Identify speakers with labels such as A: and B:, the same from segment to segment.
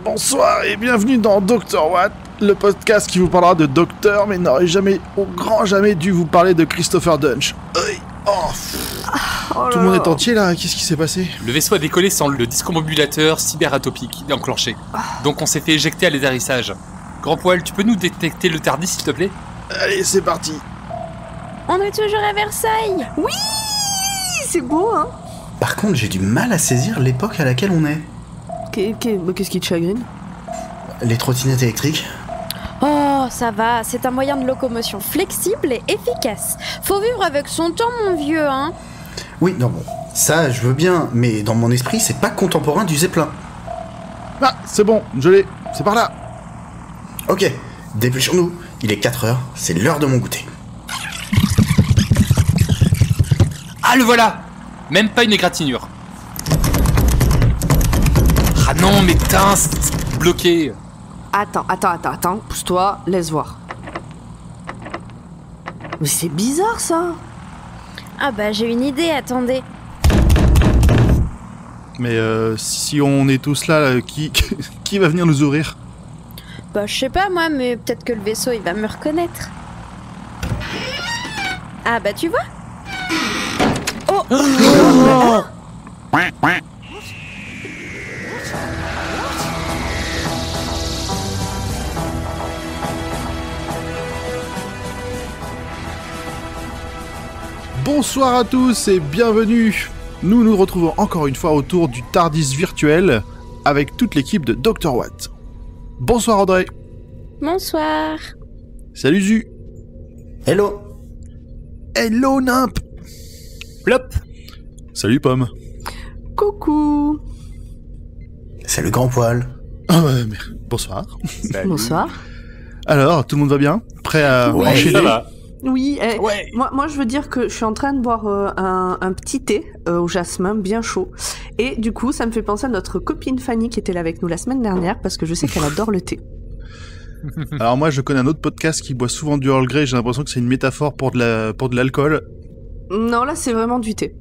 A: Bonsoir et bienvenue dans Dr Watt, le podcast qui vous parlera de docteur mais n'aurait jamais, au grand jamais dû vous parler de Christopher Dunch. Tout le monde est entier là, qu'est-ce qui s'est passé?
B: Le vaisseau a décollé sans le discombobulateur cyberatopique enclenché. Donc on s'est fait éjecter à l'atterrissage. Grand Poil, tu peux nous détecter le TARDIS s'il te plaît?
A: Allez, c'est parti.
C: On est toujours à Versailles.
D: Oui, c'est beau, hein.
E: Par contre, j'ai du mal à saisir l'époque à laquelle on est.
D: Qu'est-ce qui te chagrine?
E: Les trottinettes électriques.
C: Oh, ça va, c'est un moyen de locomotion flexible et efficace. Faut vivre avec son temps, mon vieux, hein.
E: Oui, non, bon, ça, je veux bien, mais dans mon esprit, c'est pas contemporain du Zeppelin.
A: Ah, c'est bon, je l'ai, c'est par là.
E: Ok, dépêchons-nous, il est 4h, c'est l'heure de mon goûter.
B: Ah, le voilà! Même pas une égratignure. Ah non, mais tain, c'est bloqué.
D: Attends, pousse-toi, laisse voir. Mais c'est bizarre, ça.
C: Ah bah, j'ai une idée, attendez.
A: Mais si on est tous là, qui va venir nous ouvrir?
C: Bah, je sais pas, moi, mais peut-être que le vaisseau, il va me reconnaître. Ah bah, tu vois? Oh!
A: Bonsoir à tous et bienvenue. Nous nous retrouvons encore une fois autour du TARDIS virtuel avec toute l'équipe de Dr Watt. Bonsoir Audrey.
C: Bonsoir.
A: Salut Zu.
E: Hello.
A: Hello Nimp.
B: Plop.
A: Salut Pomme.
D: Coucou.
E: Salut Grand Poil.
A: Ah ouais, mais bonsoir.
B: Salut.
D: Bonsoir.
A: Alors, tout le monde va bien? Prêt à enchaîner?
B: Ça va.
D: Oui,
B: Ouais.
D: moi je veux dire que je suis en train de boire un petit thé au jasmin bien chaud. Et du coup, ça me fait penser à notre copine Fanny qui était là avec nous la semaine dernière parce que je sais qu'elle adore le thé.
A: Alors moi, je connais un autre podcast qui boit souvent du Earl Grey. J'ai l'impression que c'est une métaphore pour de l'alcool.
D: Non, là c'est vraiment du thé.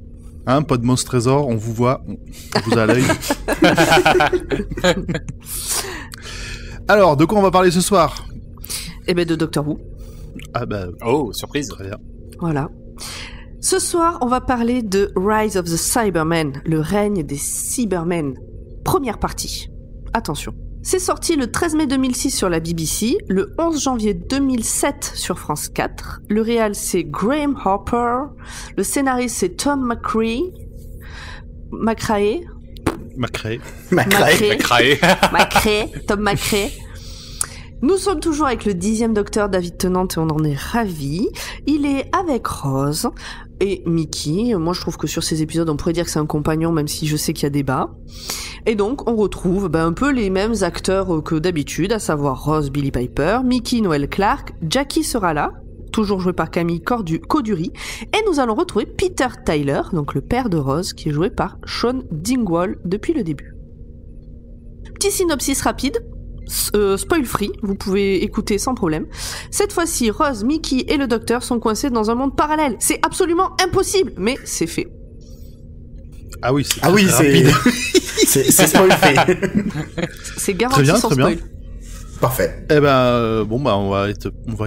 A: Hein, pas de Monstre Trésor, on vous voit, on vous a à l'œil. Alors, de quoi on va parler ce soir?
D: Eh ben de Doctor Who.
A: Ah bah,
B: Oh, surprise.
A: très bien.
D: Voilà. Ce soir, on va parler de Rise of the Cybermen, le règne des Cybermen. Première partie. Attention. C'est sorti le 13 mai 2006 sur la BBC, le 11 janvier 2007 sur France 4. Le réal, c'est Graham Harper. Le scénariste, c'est Tom McCrae.
A: Macré.
D: Tom McCrae. Nous sommes toujours avec le 10e docteur David Tennant et on en est ravis. Il est avec Rose et Mickey. Moi, je trouve que sur ces épisodes, on pourrait dire que c'est un compagnon, même si je sais qu'il y a débat. Et donc, on retrouve un peu les mêmes acteurs que d'habitude, à savoir Rose, Billie Piper, Mickey, Noel Clarke, Jackie sera là, toujours joué par Camille Coduri, et nous allons retrouver Peter Tyler, donc le père de Rose, qui est joué par Sean Dingwall depuis le début. Petit synopsis rapide. Spoil free, vous pouvez écouter sans problème. Cette fois-ci, Rose, Mickey et le docteur sont coincés dans un monde parallèle. C'est absolument impossible, mais c'est fait.
A: Ah oui, c'est
E: c'est
A: rapide.
E: c'est spoil fait.
D: C'est garanti sans
A: très bien.
D: spoil.
E: Parfait.
A: Eh ben, bon bah on va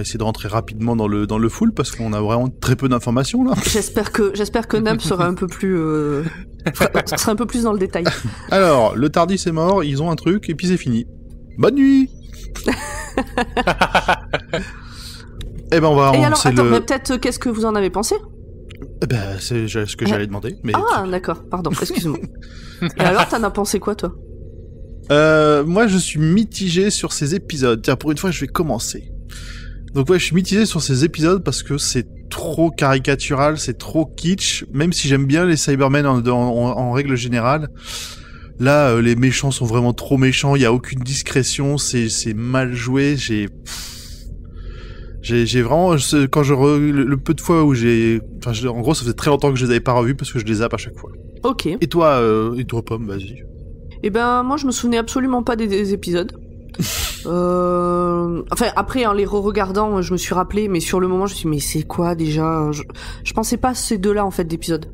A: essayer de rentrer rapidement dans le full parce qu'on a vraiment très peu d'informations là.
D: J'espère que Nab sera un peu plus sera un peu plus dans le détail.
A: Alors, le TARDIS est mort, ils ont un truc et puis c'est fini. Bonne nuit. Eh ben on va
D: Et alors,
A: lancer
D: attends,
A: le.
D: mais peut-être qu'est-ce que vous en avez pensé?
A: Eh ben c'est ce que j'allais demander. Mais
D: Ah, d'accord, pardon, excuse-moi. Et alors, t'en as pensé quoi, toi?
A: moi je suis mitigé sur ces épisodes. Tiens, pour une fois je vais commencer. Donc ouais, je suis mitigé sur ces épisodes parce que c'est trop caricatural, c'est trop kitsch. Même si j'aime bien les Cybermen en règle générale. Là, les méchants sont vraiment trop méchants, il y a aucune discrétion, c'est mal joué, j'ai vraiment, le peu de fois où en gros, ça faisait très longtemps que je les avais pas revus parce que je les zappe à chaque fois.
D: Ok.
A: Et toi, Pomme, vas-y.
D: Eh ben, moi, je me souvenais absolument pas des épisodes. Enfin, après, en les re-regardant, je me suis rappelé, mais sur le moment, je me suis dit, mais c'est quoi déjà? Je pensais pas à ces deux-là, en fait, d'épisodes.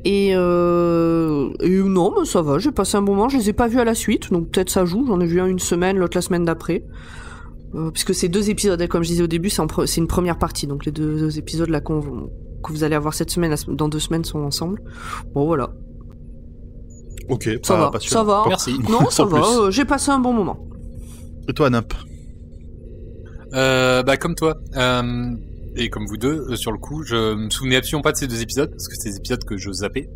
D: Et non, mais ça va, j'ai passé un bon moment, je les ai pas vus à la suite, donc peut-être ça joue, j'en ai vu un une semaine, l'autre la semaine d'après. Puisque c'est 2 épisodes, comme je disais au début, c'est une première partie, donc les deux épisodes là que vous allez avoir cette semaine, dans 2 semaines sont ensemble. Bon, voilà.
A: Ok,
D: Ça va,
A: passionnant.
D: ça va.
B: Merci.
D: Non, ça
A: Sans
D: va, j'ai passé un bon moment.
A: Et toi, Nap?
B: Comme toi, et comme vous deux, sur le coup, je me souvenais absolument pas de ces 2 épisodes, parce que c'est des épisodes que je zappais.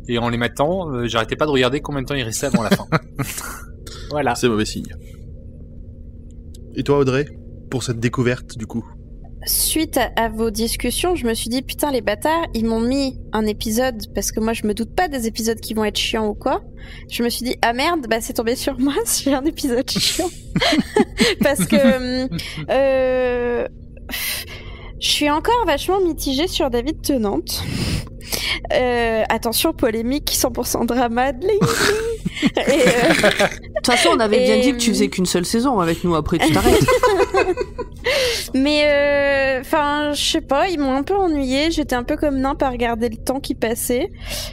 B: Et en les mettant, j'arrêtais pas de regarder combien de temps il restait avant la fin. Voilà.
A: C'est mauvais signe. Et toi, Audrey, pour cette découverte, du coup?
C: Suite à vos discussions, je me suis dit, putain, les bâtards, ils m'ont mis un épisode, parce que moi, je me doute pas des épisodes qui vont être chiants ou quoi. Je me suis dit, ah merde, bah c'est tombé sur moi, j'ai un épisode chiant. Parce que... je suis encore vachement mitigée sur David Tennant. Attention, polémique, 100% drama. De
D: toute façon, on avait bien dit que tu faisais qu'une seule saison avec nous, après tu t'arrêtes.
C: Mais enfin, je sais pas, ils m'ont un peu ennuyée. J'étais un peu comme nimp à regarder le temps qui passait.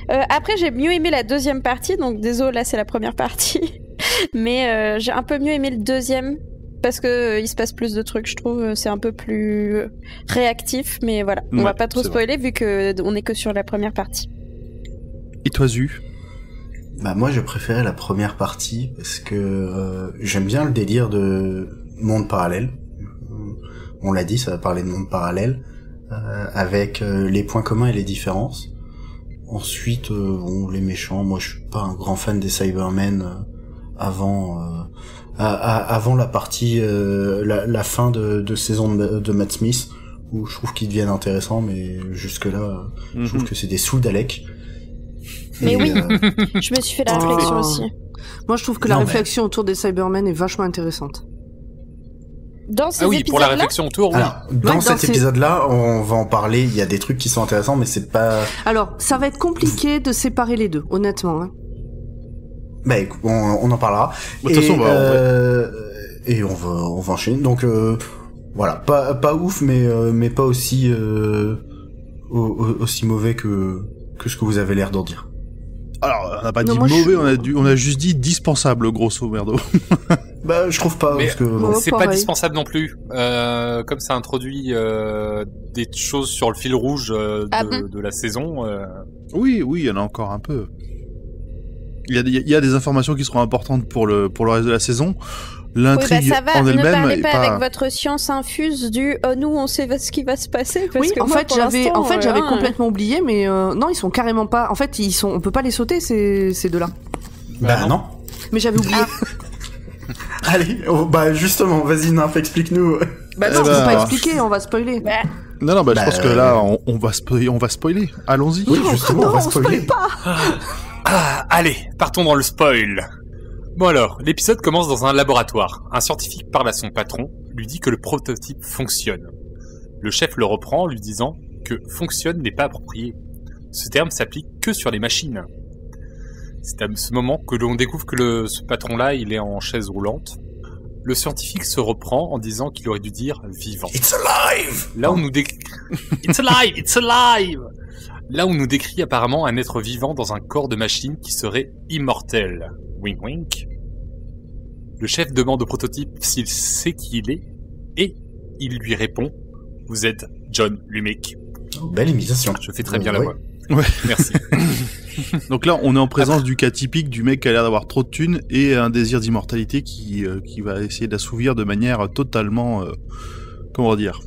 C: Après, j'ai mieux aimé la deuxième partie, donc désolé, là c'est la première partie. Mais j'ai un peu mieux aimé le deuxième. Parce que il se passe plus de trucs, je trouve, c'est un peu plus réactif, mais voilà, on va pas trop spoiler vu que on est que sur la première partie.
A: Et toi, Zu?
E: Bah moi, je préférais la première partie parce que j'aime bien le délire de monde parallèle. On l'a dit, ça va parler de monde parallèle avec les points communs et les différences. Ensuite, les méchants, moi je suis pas un grand fan des Cybermen avant la partie la fin de saison de Matt Smith, où je trouve qu'ils deviennent intéressants, mais jusque là je trouve que c'est des sous d'Alec.
C: Mais oui, je me suis fait la réflexion aussi.
D: Moi je trouve que la réflexion autour des Cybermen est vachement intéressante.
C: Dans ces
B: épisodes-là, pour la réflexion autour, oui.
E: Alors, dans cet épisode-là, on va en parler, il y a des trucs qui sont intéressants, mais c'est pas...
D: Alors, ça va être compliqué de séparer les deux, honnêtement. Hein.
E: Bah écoute, on en parlera.
A: De toute façon,
E: et on va enchaîner. Donc voilà, pas ouf, mais pas aussi aussi mauvais que ce que vous avez l'air d'en dire.
A: Alors, on n'a pas dit mauvais, on a juste dit dispensable, grosso merdo.
E: Bah, je trouve pas,
B: mais
E: parce que...
B: c'est pas dispensable non plus. Comme ça introduit des choses sur le fil rouge de la saison.
A: Oui, il y en a encore un peu. Il y a des informations qui seront importantes pour le reste de la saison. L'intrigue en elle-même.
C: Ne parlez pas avec votre science infuse du nous on sait ce qui va se passer. Parce que
D: en fait j'avais complètement oublié, mais non, ils sont carrément pas. En fait, on peut pas les sauter ces deux-là.
E: Bah non.
D: Mais j'avais oublié.
E: Allez, justement, vas-y Nymph, explique-nous.
D: Bah non, on peut pas expliquer, on va spoiler.
A: Non, je pense que là, on va spoiler. Allons-y.
E: Oui, justement, on va spoiler.
D: Pas.
B: Allez, partons dans le spoil. Bon alors, l'épisode commence dans un laboratoire. Un scientifique parle à son patron, lui dit que le prototype fonctionne. Le chef le reprend, lui disant que « fonctionne » n'est pas approprié. Ce terme s'applique que sur les machines. C'est à ce moment que l'on découvre que ce patron-là, il est en chaise roulante. Le scientifique se reprend en disant qu'il aurait dû dire « vivant ».
E: It's alive!
B: Là, on nous décrit... It's alive! It's alive! Là, on nous décrit apparemment un être vivant dans un corps de machine qui serait immortel. Wink wink. Le chef demande au prototype s'il sait qui il est, et il lui répond « Vous êtes John Lumick ».
E: Belle imitation.
B: Je fais très bien la voix.
A: Ouais.
B: Merci.
A: Donc là, on est en présence du cas typique du mec qui a l'air d'avoir trop de thunes et un désir d'immortalité qui va essayer d'assouvir de manière totalement... comment dire,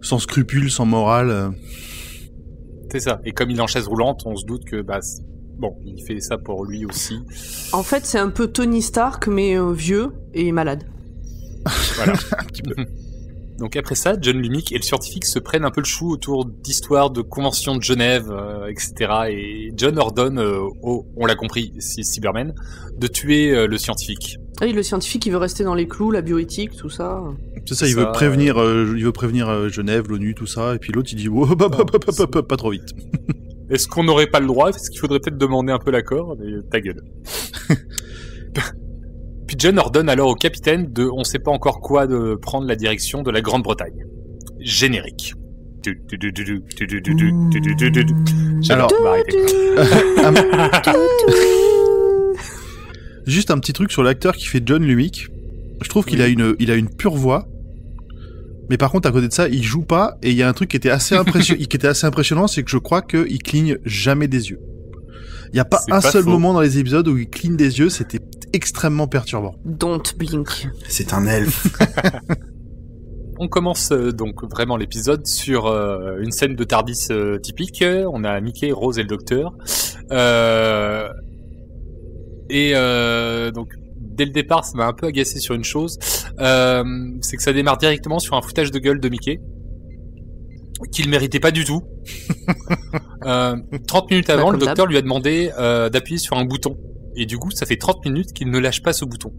A: sans scrupules, sans morale.
B: C'est ça. Et comme il est en chaise roulante, on se doute que il fait ça pour lui aussi.
D: En fait, c'est un peu Tony Stark, mais vieux et malade.
B: Voilà. Un petit peu. Donc après ça, John Lumick et le scientifique se prennent un peu le chou autour d'histoires de conventions de Genève, etc. Et John ordonne, on l'a compris, c'est Cybermen, de tuer le scientifique.
D: Oui, le scientifique, il veut rester dans les clous, la bioéthique, tout ça.
A: C'est ça, il veut prévenir Genève, l'ONU, tout ça, et puis l'autre il dit pas trop vite.
B: Est-ce qu'on n'aurait pas le droit? Est-ce qu'il faudrait peut-être demander un peu l'accord? Mais ta gueule. Puis John ordonne alors au capitaine de on sait pas encore quoi de prendre la direction de la Grande-Bretagne. Générique.
A: Alors,
B: on va arrêter.
A: Juste un petit truc sur l'acteur qui fait John Lumick. Je trouve qu'il a une pure voix. Mais par contre, à côté de ça, il joue pas. Et il y a un truc qui était assez impressionnant, c'est que je crois qu'il cligne jamais des yeux. Il n'y a pas
B: C'est
A: un
B: pas
A: seul
B: faux.
A: moment dans les épisodes où il cligne des yeux. C'était extrêmement perturbant.
D: Don't blink.
E: C'est un elfe.
B: On commence donc vraiment l'épisode sur une scène de Tardis typique. On a Mickey, Rose et le docteur. Donc dès le départ, ça m'a un peu agacé sur une chose. C'est que ça démarre directement sur un foutage de gueule de Mickey qu'il méritait pas du tout. 30 minutes avant,
D: comme
B: le docteur lui a demandé d'appuyer sur un bouton. Et du coup, ça fait 30 minutes qu'il ne lâche pas ce bouton.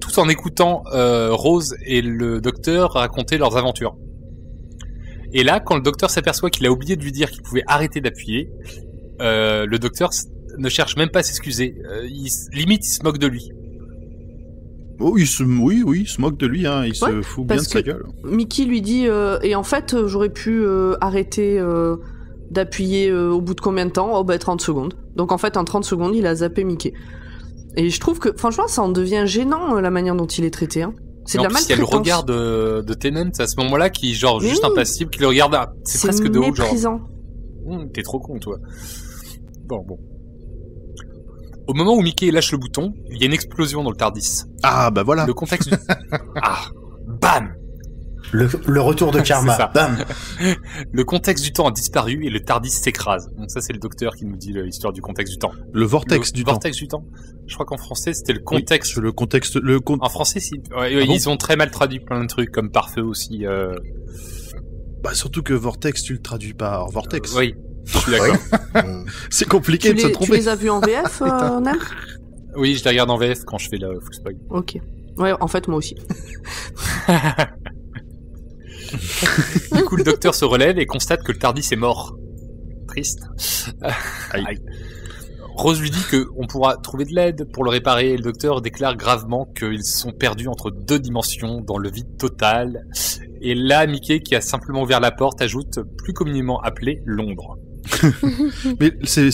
B: Tout en écoutant Rose et le docteur raconter leurs aventures. Et là, quand le docteur s'aperçoit qu'il a oublié de lui dire qu'il pouvait arrêter d'appuyer, le docteur ne cherche même pas à s'excuser. Limite, il se moque de lui.
A: Oh, il se moque de lui, hein. Il se fout bien de
D: parce
A: sa
D: que-
A: gueule.
D: Mickey lui dit et en fait j'aurais pu arrêter d'appuyer au bout de combien de temps? Oh bah 30 secondes. Donc en fait en 30 secondes il a zappé Mickey. Et je trouve que franchement ça en devient gênant la manière dont il est traité. Hein. C'est
B: Et
D: de
B: en
D: la
B: plus, il y a le
D: maltraitance.
B: regard de Tennant à ce moment-là qui, genre,
D: Mais
B: juste
D: oui.
B: impassible, qui le regarde. C'est presque de haut, genre.
D: méprisant.
B: T'es trop con, toi. Bon. Au moment où Mickey lâche le bouton, il y a une explosion dans le Tardis.
A: Ah, bah voilà.
B: Le contexte du... Ah, bam.
E: Le retour de
B: C'est ça.
E: Karma. Bam.
B: Le contexte du temps a disparu et le Tardis s'écrase. Donc ça, c'est le docteur qui nous dit l'histoire du contexte du temps.
A: Le vortex du temps.
B: Vortex du temps. Je crois qu'en français, c'était le contexte.
A: Oui, le contexte.
B: En français, si. Ouais,
A: Ah bon
B: ils ont très mal traduit plein de trucs, comme pare-feu aussi.
A: Bah, surtout que vortex, tu le traduis pas hors vortex.
B: Oui, je suis d'accord.
A: C'est compliqué de se
D: Tu
A: tromper.
D: les as vus en VF, Nem?
B: Oui, je les regarde en VF quand je fais le full spoil.
D: Ok. Ouais, en fait moi aussi.
B: Du coup, le docteur se relève et constate que le Tardis est mort. Triste. Aïe. Rose lui dit qu'on pourra trouver de l'aide pour le réparer et le docteur déclare gravement qu'ils sont perdus entre deux dimensions dans le vide total. Et là, Mickey, qui a simplement ouvert la porte, ajoute plus communément appelé l'ombre.
A: Mais c'est à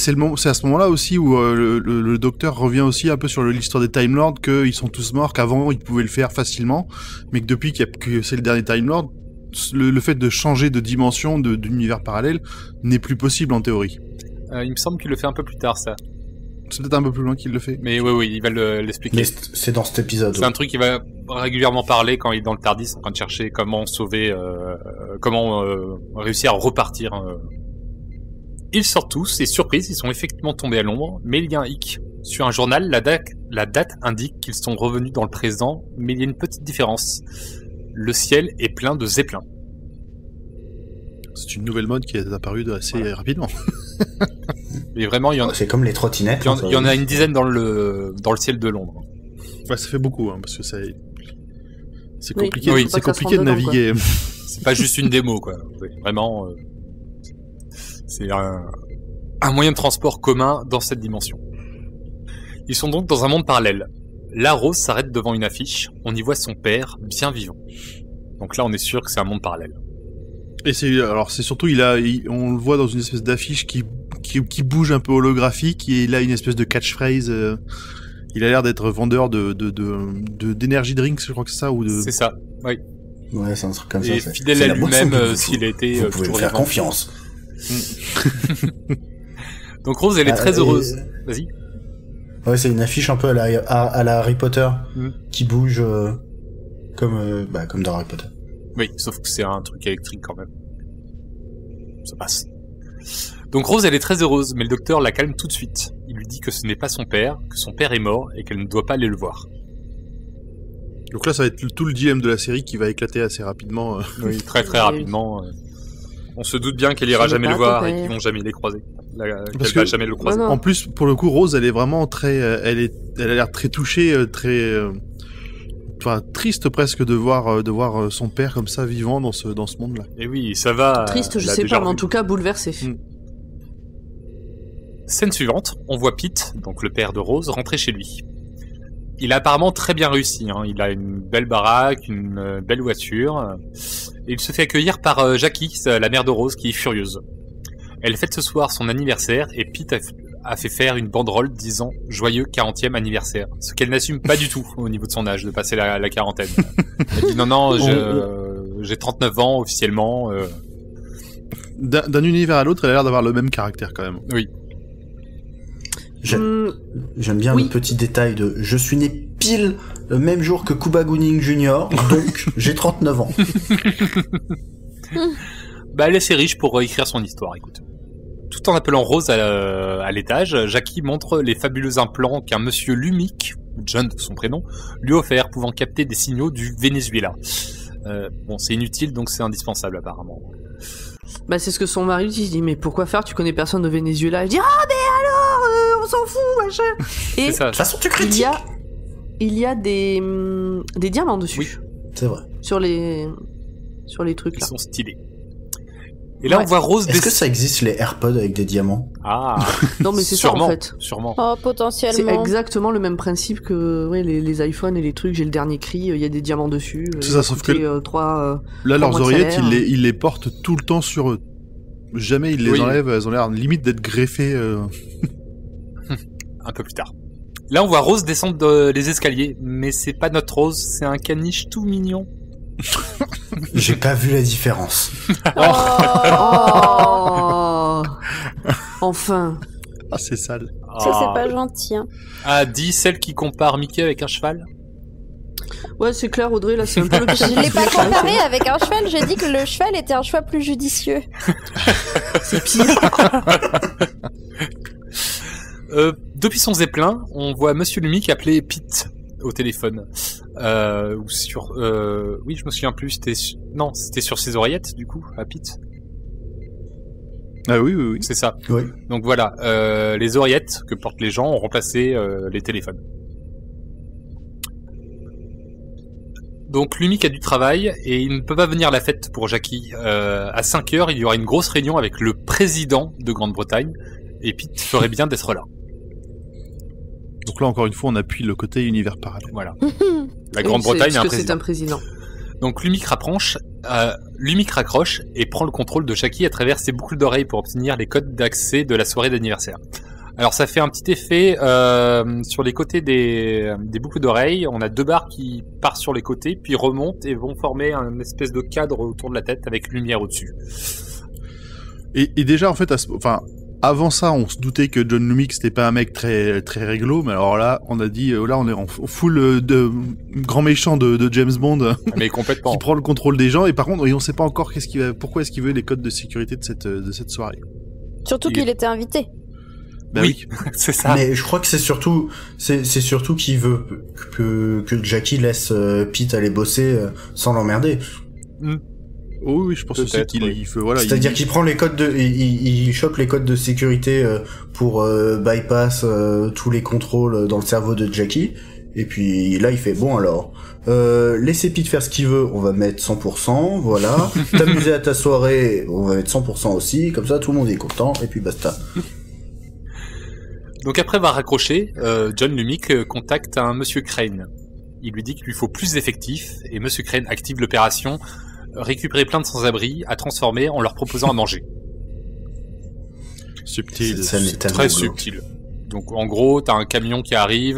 A: ce moment-là aussi où le docteur revient aussi un peu sur l'histoire des Time Lords, qu'ils sont tous morts, qu'avant ils pouvaient le faire facilement, mais que depuis que c'est le dernier Time Lord, le fait de changer de dimension, d'univers parallèle, n'est plus possible en théorie.
B: Il me semble qu'il le fait un peu plus tard, ça.
A: C'est peut-être un peu plus loin qu'il le fait.
B: Mais oui, il va l'expliquer.
E: Mais c'est dans cet épisode.
B: C'est un truc qu'il va régulièrement parler quand il est dans le Tardis, en train de chercher comment sauver, comment réussir à repartir. Ils sortent tous, et surprise, ils sont effectivement tombés à l'ombre, mais il y a un hic. Sur un journal, la date indique qu'ils sont revenus dans le présent, mais il y a une petite différence. Le ciel est plein de zeppelins.
A: C'est une nouvelle mode qui est apparue assez rapidement.
B: Et vraiment, il y en a,
E: C'est comme les trottinettes.
B: il y en a une dizaine dans le ciel de Londres.
A: Ouais, ça fait beaucoup, hein, parce que c'est
D: Oui.
A: compliqué,
B: Oui.
A: c'est
D: Faut pas que ça se
A: compliqué de
D: rentre dedans,
A: naviguer.
B: C'est pas juste une démo, quoi. C'est vraiment, c'est un moyen de transport commun dans cette dimension. Ils sont donc dans un monde parallèle. Là, Rose s'arrête devant une affiche. On y voit son père, bien vivant. Donc là, on est sûr que c'est un monde parallèle.
A: Et c'est surtout on le voit dans une espèce d'affiche qui bouge un peu holographique, et il a une espèce de catchphrase. Il a l'air d'être vendeur d'énergie drinks, je crois que c'est ça, ou de.
B: C'est ça. Oui.
E: Ouais, c'est un truc comme ça.
B: Et
E: c'est-
B: fidèle
E: c'est
B: à
E: la boisson
B: lui-même,
E: qu'il vous
B: s'il
E: faut.
B: a été
E: Vous pouvez me
B: toujours
E: faire
B: vivant.
E: confiance.
B: Donc Rose, elle est très heureuse. Vas-y.
E: Ouais, c'est une affiche un peu à la Harry Potter qui bouge comme dans Harry Potter.
B: Oui, sauf que c'est un truc électrique quand même. Ça passe. Donc Rose, elle est très heureuse, mais le docteur la calme tout de suite. Il lui dit que ce n'est pas son père, que son père est mort et qu'elle ne doit pas aller le voir.
A: Donc là, ça va être tout le dilemme de la série qui va éclater assez rapidement.
B: Oui, très
D: Oui.
B: rapidement. On se doute bien qu'elle ira
D: Je
B: jamais
D: veux
B: le
D: pas
B: voir
D: ton
B: et
D: père.
B: qu'ils vont jamais les croiser.
A: Parce
B: Qu'elle va
A: que-
B: jamais le croiser.
D: Non, non.
A: En plus, pour le coup, Rose, elle est vraiment très, elle a l'air très touchée, triste presque de voir son père comme ça vivant dans ce monde-là.
B: Et oui, ça va.
D: Triste, je
B: elle a
D: sais
B: déjà
D: pas, mais en
B: revu.
D: tout cas bouleversé.
B: Scène suivante, on voit Pete, donc le père de Rose, rentrer chez lui. Il a apparemment très bien réussi. Hein. Il a une belle baraque, une belle voiture. Et il se fait accueillir par Jackie, la mère de Rose, qui est furieuse. Elle fête ce soir son anniversaire et Pete a fait faire une banderole disant « Joyeux 40e anniversaire ». Ce qu'elle n'assume pas du tout au niveau de son âge, de passer la quarantaine. Elle dit « Non, j'ai 39 ans officiellement. »
A: D'un univers à l'autre, elle a l'air d'avoir le même caractère quand même.
B: Oui.
E: J'aime bien le petit détail de je suis né pile le même jour que Cuba Gooding Jr., donc j'ai 39 ans.
B: Bah, elle est assez riche pour écrire son histoire, écoute. Tout en appelant Rose à l'étage, Jackie montre les fabuleux implants qu'un monsieur Lumic, John de son prénom, lui a offert, pouvant capter des signaux du Venezuela. Bon, c'est inutile, donc c'est indispensable apparemment.
D: Bah c'est ce que son mari dit, mais pourquoi faire, tu connais personne au Venezuela. Elle dit ah mais alors on s'en fout machin. Et
B: C'est ça.
E: De toute façon, tu critiques.
D: il y a des diamants dessus.
B: Oui.
E: C'est vrai.
D: Sur les trucs
B: Ils
D: là.
B: sont stylés. Et là,
D: Ouais.
B: on voit Rose
E: Est-ce que ça existe les AirPods avec des diamants?
B: Ah,
D: Non mais c'est ça
B: sûrement,
D: en fait.
B: sûrement.
C: Oh,
D: C'est
C: potentiellement.
D: exactement le même principe que les iPhones et les trucs. J'ai le dernier cri, il y a des diamants dessus.
A: C'est ça, sauf que
D: Là,
A: là,
D: mois
A: leurs
D: de
A: oreillettes,
D: salaire.
A: ils les portent tout le temps sur eux. Jamais ils les
B: Oui.
A: enlèvent, elles ont l'air limite d'être greffées.
B: Un peu plus tard. Là, on voit Rose descendre les escaliers, mais c'est pas notre Rose, c'est un caniche tout mignon.
E: J'ai pas vu la différence.
D: Oh Enfin.
A: Ah, c'est sale.
C: Ça, c'est pas gentil. Hein.
B: Ah, dit celle qui compare Mickey avec un cheval.
D: Ouais, c'est clair, Audrey, là, c'est un peu le
C: Je l'ai pas comparé avec un cheval, j'ai dit que le cheval était un choix plus judicieux.
D: C'est pire.
B: Depuis son zeppelin, on voit Monsieur Lumic appeler Pete au téléphone. Ou sur... oui, je me souviens plus, non, c'était sur ses oreillettes, du coup, à Pete.
A: Ah oui.
B: C'est ça.
E: Oui.
B: Donc voilà, les oreillettes que portent les gens ont remplacé les téléphones. Donc Lumic a du travail et il ne peut pas venir à la fête pour Jackie. À 5h, il y aura une grosse réunion avec le président de Grande-Bretagne et Pete ferait bien d'être là.
A: Donc là, encore une fois, on appuie le côté univers parallèle.
B: Voilà. La Grande-Bretagne a un
D: Parce que c'est
B: président.
D: un président.
B: Donc Lumic raccroche et prend le contrôle de Jackie à travers ses boucles d'oreilles pour obtenir les codes d'accès de la soirée d'anniversaire. Alors ça fait un petit effet sur les côtés des boucles d'oreilles. On a deux barres qui partent sur les côtés, puis remontent et vont former un espèce de cadre autour de la tête avec lumière au-dessus.
A: Et déjà, en fait, avant ça, on se doutait que John Lumic, c'était pas un mec très, très réglo, mais alors là, on a dit, là, on est en full de grand méchant de James Bond
B: Mais complètement.
A: qui prend le contrôle des gens, et par contre, on sait pas encore pourquoi est-ce qu'il veut les codes de sécurité de cette soirée.
C: Surtout qu'il était invité.
A: Bah oui.
B: C'est ça.
E: Mais je crois que c'est surtout qu'il veut que Jackie laisse Pete aller bosser sans l'emmerder.
A: Oh oui, je pense aussi
B: Peut-être,
A: qu'il
B: oui.
A: il fait, voilà.
E: C'est-à-dire qu'il prend les codes il chope les codes de sécurité pour bypass tous les contrôles dans le cerveau de Jackie. Et puis là, il fait bon alors. Laissez Pete faire ce qu'il veut, on va mettre 100%, voilà. T'amuser à ta soirée, on va mettre 100% aussi. Comme ça, tout le monde est content et puis basta.
B: Donc après avoir raccroché, John Lumic contacte un Monsieur Crane. Il lui dit qu'il lui faut plus d'effectifs et Monsieur Crane active l'opération récupérer plein de sans-abri à transformer en leur proposant à manger.
A: Subtil.
E: Cette scène est tellement
B: Très
E: glauque.
B: subtil. Donc en gros, t'as un camion qui arrive,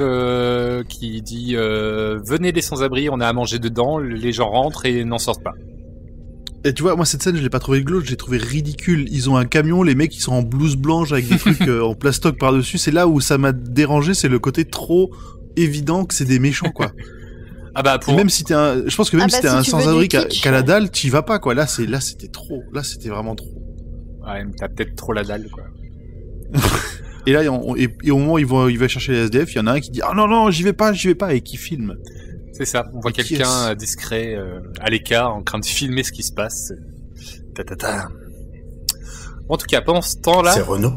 B: qui dit venez les sans-abri, on a à manger dedans. Les gens rentrent et n'en sortent pas.
A: Et tu vois, moi, cette scène, je l'ai pas trouvée glauque, je l'ai trouvée ridicule. Ils ont un camion, les mecs, ils sont en blouse blanche avec des trucs en plastoc par-dessus. C'est là où ça m'a dérangé, c'est le côté trop évident que c'est des méchants, quoi.
B: Ah bah
A: Et même si t'es je pense que même si t'es
C: si
A: un
C: tu veux
A: sans-abri
C: du kitsch,
A: qu'à la dalle, t'y vas pas, quoi. Là, c'était trop. Là, c'était vraiment trop.
B: Ouais, t'as peut-être trop la dalle, quoi.
A: Et là, et au moment où il va chercher les SDF, il y en a un qui dit, ah non, j'y vais pas, et qui filme.
B: C'est ça. On voit
A: Et qui
B: quelqu'un
A: est-ce
B: discret à l'écart en train de filmer ce qui se passe. Ta. En tout cas, pendant ce temps-là,
E: C'est Renault.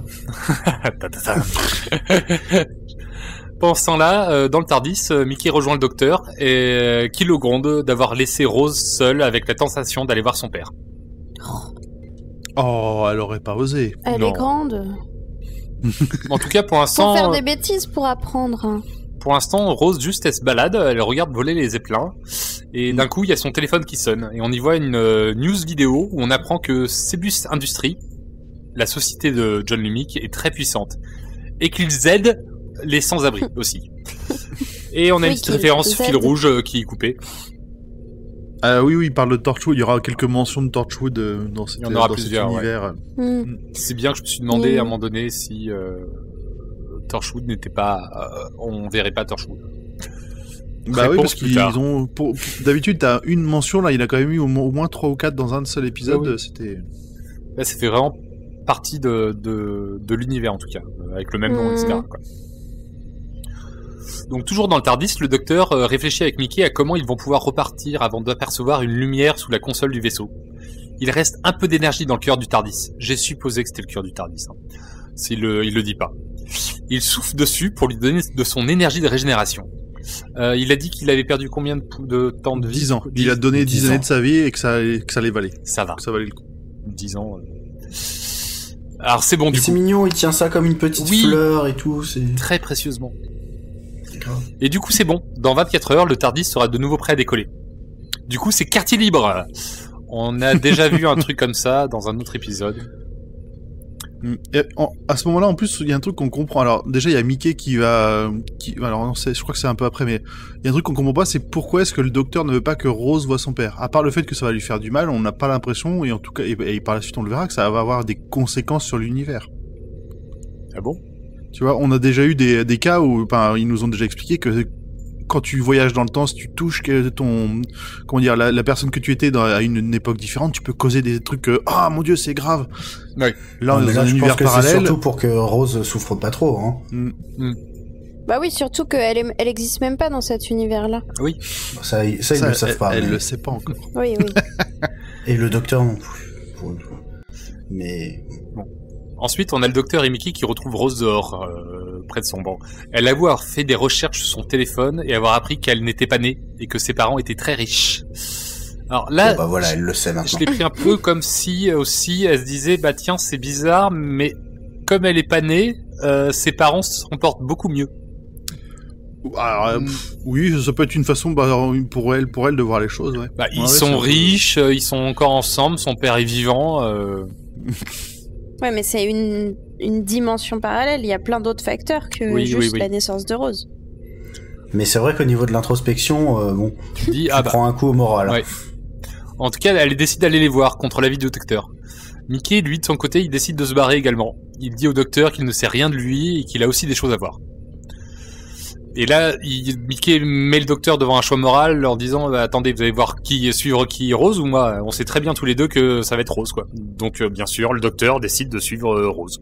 B: Ta. Pendant ce temps-là, dans le Tardis, Mickey rejoint le docteur et qui le gronde d'avoir laissé Rose seule avec la tentation d'aller voir son père.
A: Oh, elle aurait pas osé.
C: Elle
B: Non.
C: est grande.
B: En tout cas, pour
C: Faut
B: l'instant,
C: faire des bêtises pour apprendre. Hein.
B: Pour l'instant, Rose, juste, elle se balade, elle regarde voler les zeppelins, et d'un coup, il y a son téléphone qui sonne, et on y voit une news vidéo où on apprend que Cebus Industries, la société de John Lumick, est très puissante, et qu'ils aident les sans-abri aussi. Et on a une petite référence fil rouge qui est coupée.
A: Oui, il parle de Torchwood, il y aura quelques mentions de Torchwood dans cet univers.
C: Ouais.
B: C'est bien que je me suis demandé à un moment donné si Torchwood n'était pas... on verrait pas Torchwood.
A: Bah oui, parce qu'ils ont... D'habitude, t'as une mention, là, il a quand même eu au moins 3 ou 4 dans un seul épisode,
B: oui.
A: C'était...
B: Là, ça fait vraiment partie de l'univers, en tout cas, avec le même nom, etc. quoi. Donc toujours dans le TARDIS, le docteur réfléchit avec Mickey à comment ils vont pouvoir repartir avant d'apercevoir une lumière sous la console du vaisseau. Il reste un peu d'énergie dans le cœur du TARDIS. J'ai supposé que c'était le cœur du TARDIS. Il le dit pas. Il souffle dessus pour lui donner de son énergie de régénération. Il a dit qu'il avait perdu combien de temps de vie?
A: 10 ans. Il a donné 10 années de sa vie et que ça allait valer.
B: Ça va.
A: Que ça valait le coup.
B: 10 ans. Alors c'est bon du coup.
E: C'est mignon, il tient ça comme une petite fleur et tout. C'est
B: très précieusement.
E: C'est grave.
B: Et du coup c'est bon. Dans 24 heures, le TARDIS sera de nouveau prêt à décoller. Du coup c'est quartier libre. On a déjà vu un truc comme ça dans un autre épisode.
A: Et à ce moment-là, en plus, il y a un truc qu'on comprend. Alors, déjà, il y a Mickey alors, je crois que c'est un peu après, mais il y a un truc qu'on comprend pas, c'est pourquoi est-ce que le docteur ne veut pas que Rose voie son père. À part le fait que ça va lui faire du mal, on n'a pas l'impression, et en tout cas, et par la suite, on le verra, que ça va avoir des conséquences sur l'univers.
B: Ah bon?
A: Tu vois, on a déjà eu des cas où, ils nous ont déjà expliqué que quand tu voyages dans le temps, si tu touches la personne que tu étais à une époque différente, tu peux causer des trucs mon dieu, c'est grave.
B: Oui.
A: Là, on est dans un univers parallèle.
E: C'est surtout pour que Rose souffre pas trop, hein.
C: Bah oui, surtout qu'elle existe même pas dans cet univers-là.
B: Oui.
E: Ça ils le savent pas.
A: Elle le sait pas encore.
C: Oui.
E: Et le docteur non plus. Mais
B: bon. Ensuite, on a le docteur et Mickey qui retrouvent Rose dehors, près de son banc. Elle avoue avoir fait des recherches sur son téléphone et avoir appris qu'elle n'était pas née et que ses parents étaient très riches. Alors là,
E: voilà, elle le sait maintenant.
B: Je l'ai pris un peu comme si aussi elle se disait tiens, c'est bizarre, mais comme elle est pas née, ses parents se comportent beaucoup mieux.
A: Alors, oui, ça peut être une façon pour elle de voir les choses. Ouais.
B: Ils sont riches, ils sont encore ensemble, son père est vivant.
C: Ouais, mais c'est une dimension parallèle. Il y a plein d'autres facteurs que la naissance de Rose.
E: Mais c'est vrai qu'au niveau de l'introspection, tu prends un coup au moral.
B: Ouais. En tout cas, elle décide d'aller les voir contre l'avis du docteur. Mickey, lui, de son côté, il décide de se barrer également. Il dit au docteur qu'il ne sait rien de lui et qu'il a aussi des choses à voir. Et là, Mickey met le docteur devant un choix moral, leur disant attendez, vous allez voir suivre qui, Rose ou moi? On sait très bien tous les deux que ça va être Rose, quoi. Donc, bien sûr, le docteur décide de suivre Rose.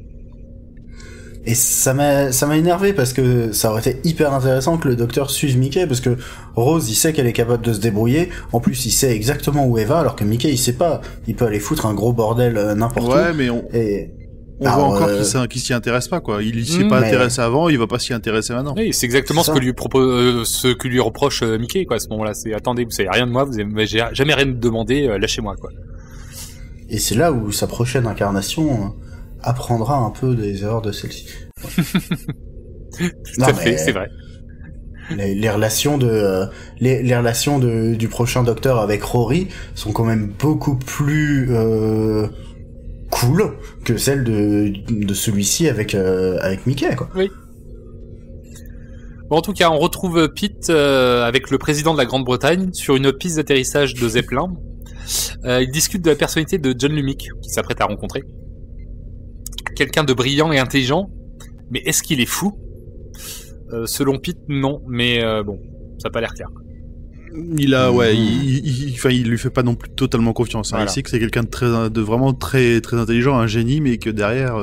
E: Et ça m'a énervé parce que ça aurait été hyper intéressant que le docteur suive Mickey, parce que Rose, il sait qu'elle est capable de se débrouiller. En plus, il sait exactement où elle va, alors que Mickey, il sait pas. Il peut aller foutre un gros bordel n'importe où.
A: Ouais, mais on voit encore qu'il s'y intéresse pas, quoi. Il s'y est pas intéressé avant, il va pas s'y intéresser maintenant.
B: Oui, c'est exactement ce que lui reproche Mickey, quoi, à ce moment-là. C'est attendez, vous savez rien de moi, vous avez jamais rien demandé, lâchez-moi, quoi.
E: Et c'est là où sa prochaine incarnation apprendra un peu des erreurs de celle-ci.
B: Tout à fait, c'est vrai.
E: Les relations du prochain docteur avec Rory sont quand même beaucoup plus cool que celle de celui-ci avec Mickey, quoi.
B: Oui. Bon, en tout cas, on retrouve Pete avec le président de la Grande-Bretagne sur une piste d'atterrissage de Zeppelin. Ils discutent de la personnalité de John Lumick, qui s'apprête à rencontrer. Quelqu'un de brillant et intelligent, mais est-ce qu'il est fou? Selon Pete, non, mais bon, ça n'a pas l'air clair.
A: Il lui fait pas non plus totalement confiance. Voilà. Il sait que c'est quelqu'un de vraiment très très intelligent, un génie, mais que derrière,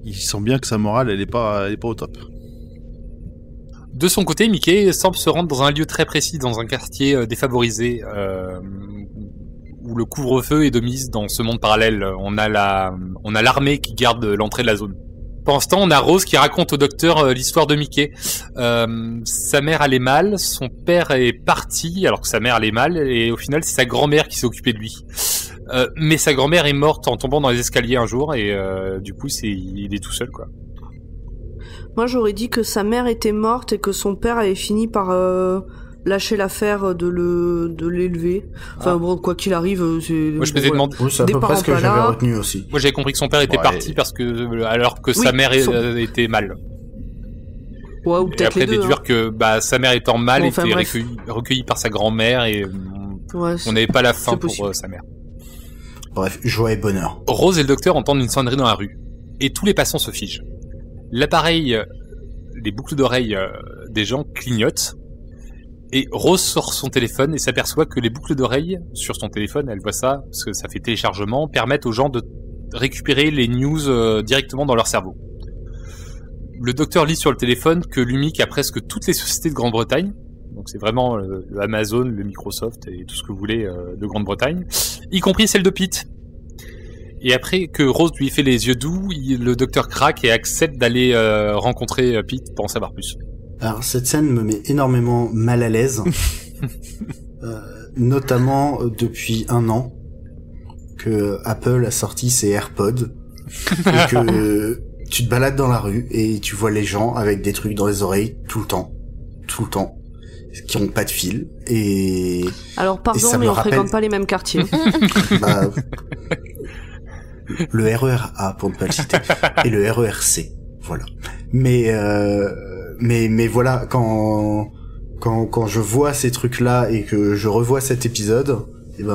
A: il sent bien que sa morale, elle est pas au top.
B: De son côté, Mickey semble se rendre dans un lieu très précis, dans un quartier défavorisé, où le couvre-feu est de mise dans ce monde parallèle. On a l'armée qui garde l'entrée de la zone. Pendant ce temps, on a Rose qui raconte au docteur l'histoire de Mickey. Sa mère allait mal, son père est parti alors que sa mère allait mal, et au final c'est sa grand-mère qui s'est occupée de lui. Mais sa grand-mère est morte en tombant dans les escaliers un jour, et du coup il est tout seul, quoi.
D: Moi, j'aurais dit que sa mère était morte et que son père avait fini par lâcher l'affaire de l'élever. Enfin bon, quoi qu'il arrive, c'est...
B: Moi, je m'étais demandé...
E: Oui, c'est à peu près ce que j'avais retenu aussi.
B: Moi, j'avais compris que son père était parti parce que, alors que sa mère était mal.
D: Ouais, ou peut-être
B: et après
D: les deux,
B: déduire que sa mère étant mal
D: enfin,
B: était recueillie par sa grand-mère et on n'avait pas la fin pour sa mère.
E: Bref, joie et bonheur.
B: Rose et le docteur entendent une sonnerie dans la rue et tous les passants se figent. L'appareil, les boucles d'oreilles des gens clignotent et Rose sort son téléphone et s'aperçoit que les boucles d'oreilles sur son téléphone, elle voit ça parce que ça fait téléchargement, permettent aux gens de récupérer les news directement dans leur cerveau. Le docteur lit sur le téléphone que l'UMIC a presque toutes les sociétés de Grande-Bretagne. Donc c'est vraiment le Amazon, le Microsoft et tout ce que vous voulez de Grande-Bretagne, y compris celle de Pete. Et après que Rose lui fait les yeux doux, le docteur craque et accepte d'aller rencontrer Pete pour en savoir plus.
E: Alors cette scène me met énormément mal à l'aise, notamment depuis 1 an que Apple a sorti ses AirPods et que tu te balades dans la rue et tu vois les gens avec des trucs dans les oreilles tout le temps, qui ont pas de fil et...
D: Alors pardon, mais on fréquente pas les mêmes quartiers.
E: Le RER-A pour ne pas le citer et le RER-C, voilà. Mais voilà, quand je vois ces trucs-là et que je revois cet épisode, il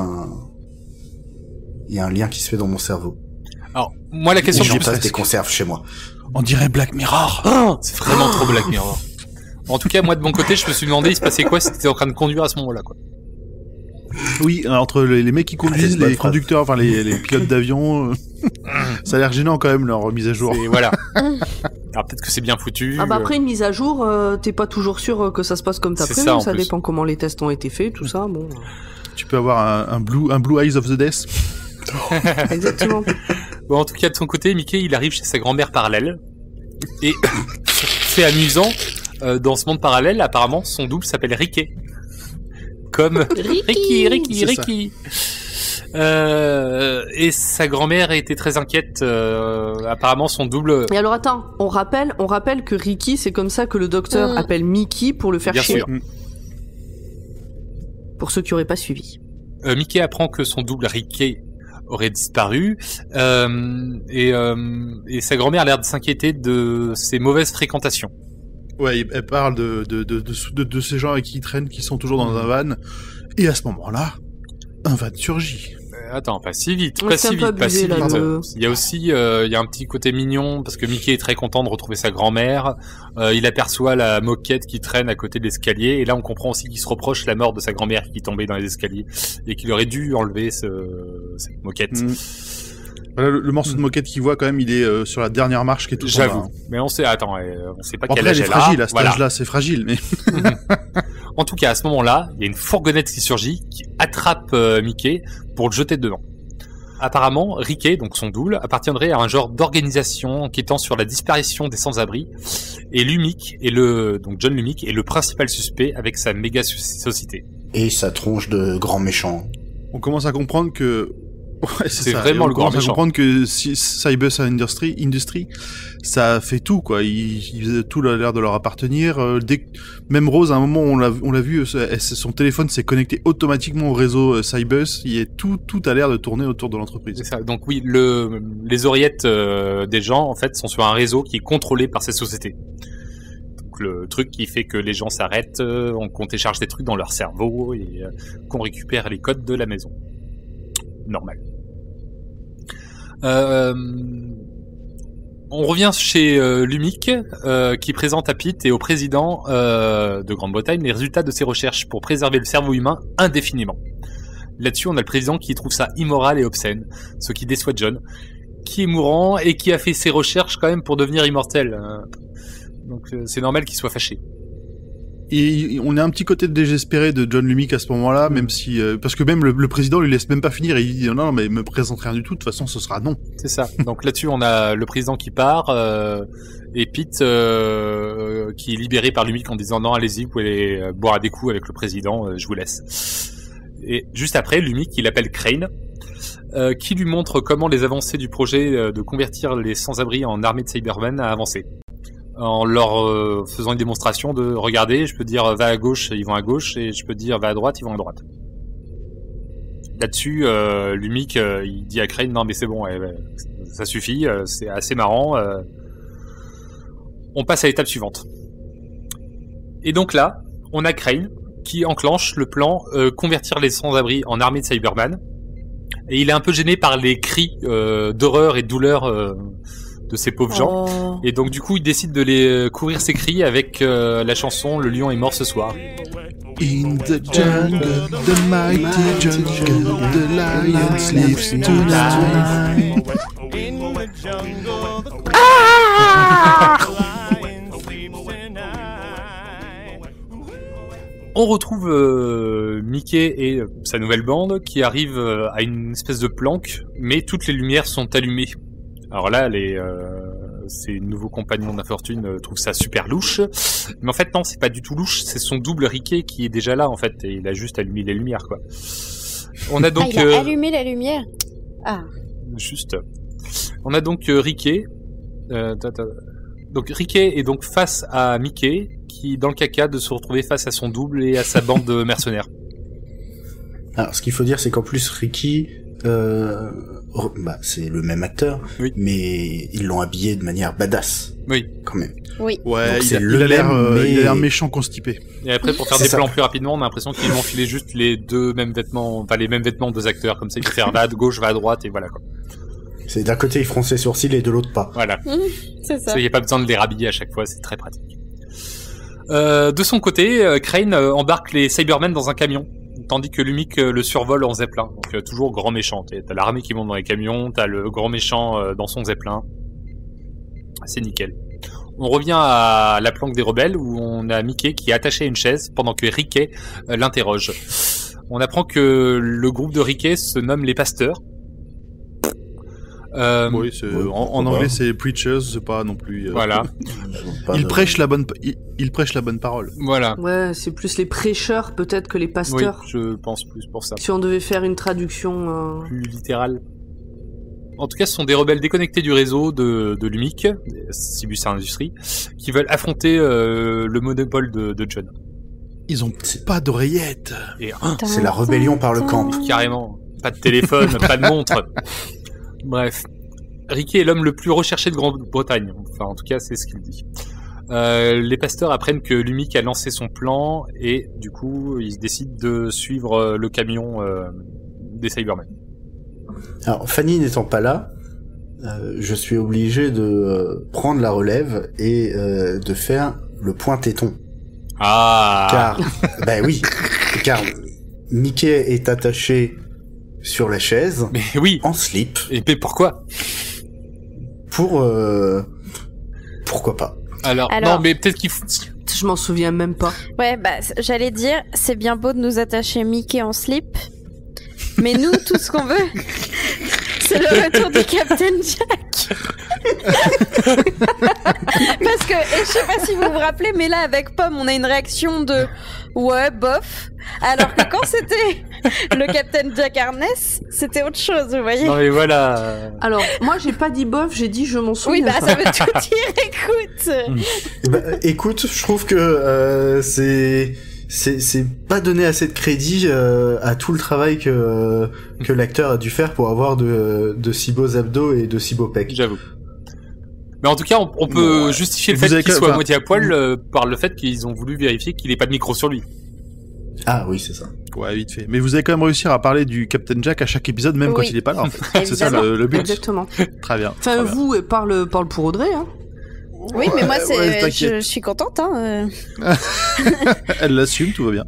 E: y a un lien qui se fait dans mon cerveau.
B: Alors, moi, la question...
E: J'y passe des conserves chez moi.
A: On dirait Black Mirror.
B: Oh, c'est vraiment trop Black Mirror. En tout cas, moi, de mon côté, je me suis demandé il se passait quoi si t'étais en train de conduire à ce moment-là, quoi.
A: Oui, entre les mecs qui conduisent, les conducteurs, enfin les pilotes d'avion, ça a l'air gênant quand même leur mise à jour.
B: Et voilà. Alors peut-être que c'est bien foutu.
D: Après une mise à jour, t'es pas toujours sûr que ça se passe comme t'as prévu. Ça dépend comment les tests ont été faits, tout ça. Bon.
A: Tu peux avoir un blue eyes of the death.
D: Exactement.
B: Bon, en tout cas, de son côté, Mickey, il arrive chez sa grand-mère parallèle. Et c'est amusant, dans ce monde parallèle, apparemment, son double s'appelle Ricky. Comme Ricky. Et sa grand-mère était très inquiète. Apparemment, son double...
D: Et alors, attends, on rappelle que Ricky, c'est comme ça que le docteur appelle Mickey pour le faire chier.
B: Bien sûr.
D: Pour ceux qui auraient pas suivi.
B: Mickey apprend que son double Ricky aurait disparu et sa grand-mère a l'air de s'inquiéter de ses mauvaises fréquentations.
A: Ouais, elle parle de ces gens avec qui ils traînent, qui sont toujours dans un van, et à ce moment-là, un van surgit.
B: Attends, pas si vite.
D: Il
B: y a aussi il y a un petit côté mignon parce que Mickey est très content de retrouver sa grand-mère. Il aperçoit la moquette qui traîne à côté de l'escalier et là on comprend aussi qu'il se reproche la mort de sa grand-mère qui tombait dans les escaliers et qu'il aurait dû enlever cette moquette.
A: Voilà, le morceau de moquette qu'il voit quand même, il est sur la dernière marche qui est tout en bas.
B: J'avoue. Mais on sait pas quel âge
A: elle est fragile à cet âge-là, c'est fragile. Mais
B: en tout cas, à ce moment-là, il y a une fourgonnette qui surgit, qui attrape Mickey pour le jeter dedans. Apparemment, Ricky, donc son double, appartiendrait à un genre d'organisation enquêtant sur la disparition des sans-abri, et Lumic, donc John Lumic, est le principal suspect avec sa méga société.
E: Et sa tronche de grand méchant.
A: On commence à comprendre que... Ouais, c'est ça.
B: Vraiment le grand méchant.
A: On commence à comprendre que Cybus Industry, ça fait tout, quoi. Tout a l'air de leur appartenir. Même Rose, à un moment, on l'a vu, son téléphone s'est connecté automatiquement au réseau Cybus. Tout a l'air de tourner autour de l'entreprise.
B: C'est ça. Donc oui, les oreillettes des gens, en fait, sont sur un réseau qui est contrôlé par cette société. Donc le truc qui fait que les gens s'arrêtent, qu'on télécharge des trucs dans leur cerveau et qu'on récupère les codes de la maison. Normal. On revient chez Lumic qui présente à Pete et au président de Grande-Bretagne les résultats de ses recherches pour préserver le cerveau humain indéfiniment. Là-dessus, on a le président qui trouve ça immoral et obscène, ce qui déçoit John, qui est mourant et qui a fait ses recherches quand même pour devenir immortel. Donc c'est normal qu'il soit fâché.
A: Et on a un petit côté désespéré de John Lumic à ce moment-là, même si parce que même le président lui laisse même pas finir et il dit non mais me présente rien du tout, de toute façon ce sera non.
B: C'est ça. Donc là-dessus on a le président qui part et Pete qui est libéré par Lumic en disant non allez-y, vous pouvez aller boire à des coups avec le président, je vous laisse. Et juste après Lumic il appelle Crane qui lui montre comment les avancées du projet de convertir les sans-abri en armée de Cybermen a avancé. en leur faisant une démonstration de regarder, je peux dire va à gauche, ils vont à gauche, et je peux dire va à droite, ils vont à droite. Là-dessus, Lumic, il dit à Crane non mais c'est bon, ça suffit, c'est assez marrant. On passe à l'étape suivante. Et donc là, on a Crane qui enclenche le plan convertir les sans-abri en armée de Cyberman. Et il est un peu gêné par les cris d'horreur et de douleur de ces pauvres gens. Et donc du coup, il décide de les courir ses cris avec la chanson Le lion est mort ce soir.
A: In the jungle, the mighty jungle, the lion sleeps tonight.
B: On retrouve Mickey et sa nouvelle bande qui arrivent à une espèce de planque, mais toutes les lumières sont allumées. Alors là, ces nouveaux compagnons d'infortune trouvent ça super louche, mais en fait non, c'est pas du tout louche, c'est son double Riquet qui est déjà là en fait, et il a juste allumé les lumières quoi. On a donc
C: il a allumé la lumière. Ah.
B: Juste. On a donc Riquet. Donc Riquet est donc face à Mickey, qui dans le caca de se retrouver face à son double et à sa bande de mercenaires.
E: Alors, ce qu'il faut dire, c'est qu'en plus, Ricky, c'est le même acteur,
B: oui.
E: Mais ils l'ont habillé de manière badass.
B: Oui.
E: Quand même.
C: Oui.
A: Ouais,
E: donc,
A: il a l'air méchant constipé.
B: Et après, pour faire des plans plus rapidement, on a l'impression qu'ils vont filer juste les mêmes vêtements deux acteurs, comme ça, ils vont faire va à gauche, va à droite, et voilà, quoi.
E: C'est d'un côté, ils froncent les sourcils et de l'autre pas.
B: Voilà.
C: C'est ça.
B: Il n'y a pas besoin de les rhabiller à chaque fois, c'est très pratique. De son côté, Crane embarque les Cybermen dans un camion, tandis que Lumic le survole en zeppelin. Donc toujours grand méchant. T'as l'armée qui monte dans les camions, t'as le grand méchant dans son zeppelin. C'est nickel. On revient à la planque des rebelles où on a Mickey qui est attaché à une chaise pendant que Riquet l'interroge. On apprend que le groupe de Riquet se nomme les Pasteurs.
A: Oui, en anglais c'est preachers, c'est pas non plus.
B: Voilà.
A: Ils prêchent la bonne parole.
B: Voilà.
D: Ouais, c'est plus les prêcheurs peut-être que les pasteurs.
B: Oui, je pense plus pour ça.
D: Si on devait faire une traduction
B: plus littérale. En tout cas, ce sont des rebelles déconnectés du réseau de Lumic, Cibus Industries, qui veulent affronter le monopole de John.
A: Ils ont pas d'oreillettes.
B: Et
E: c'est la rébellion par le camp.
B: Carrément. Pas de téléphone, pas de montre. Bref, Riquet est l'homme le plus recherché de Grande-Bretagne. Enfin, en tout cas, c'est ce qu'il dit. Les pasteurs apprennent que Lumic a lancé son plan et du coup, ils décident de suivre le camion des Cybermen.
E: Alors, Fanny n'étant pas là, je suis obligé de prendre la relève et de faire le point téton.
B: Ah.
E: Car Mickey est attaché sur la chaise,
B: mais oui,
E: en slip.
B: Et mais pourquoi ?
E: Pourquoi pas ?
B: Alors, non, mais peut-être qu'il faut...
D: Je m'en souviens même pas.
C: Ouais, j'allais dire, c'est bien beau de nous attacher Mickey en slip, mais nous, tout ce qu'on veut, c'est le retour du Captain Jack. Parce que, et je sais pas si vous vous rappelez, mais là, avec Pomme, on a une réaction de ouais, bof. Alors que quand c'était le Captain Jack Harness, c'était autre chose, vous voyez.
B: Non mais voilà.
D: Alors, moi j'ai pas dit bof, j'ai dit je m'en souviens.
C: Oui, ça veut tout dire, écoute.
E: Écoute, je trouve que c'est pas donné assez de crédit à tout le travail que l'acteur a dû faire pour avoir de si beaux abdos et de si beaux pecs.
B: J'avoue. Mais en tout cas, on peut justifier le fait qu'il soit à moitié à poil par le fait qu'ils ont voulu vérifier qu'il n'ait pas de micro sur lui.
E: Ah oui, c'est ça.
A: Ouais, vite fait. Mais vous allez quand même réussir à parler du Captain Jack à chaque épisode, même quand il est pas là, en fait. C'est ça le but.
D: Exactement.
A: Très bien.
D: Enfin, vous, parle pour Audrey, hein.
C: Oui, mais moi, je suis contente, hein.
A: Elle l'assume, tout va bien.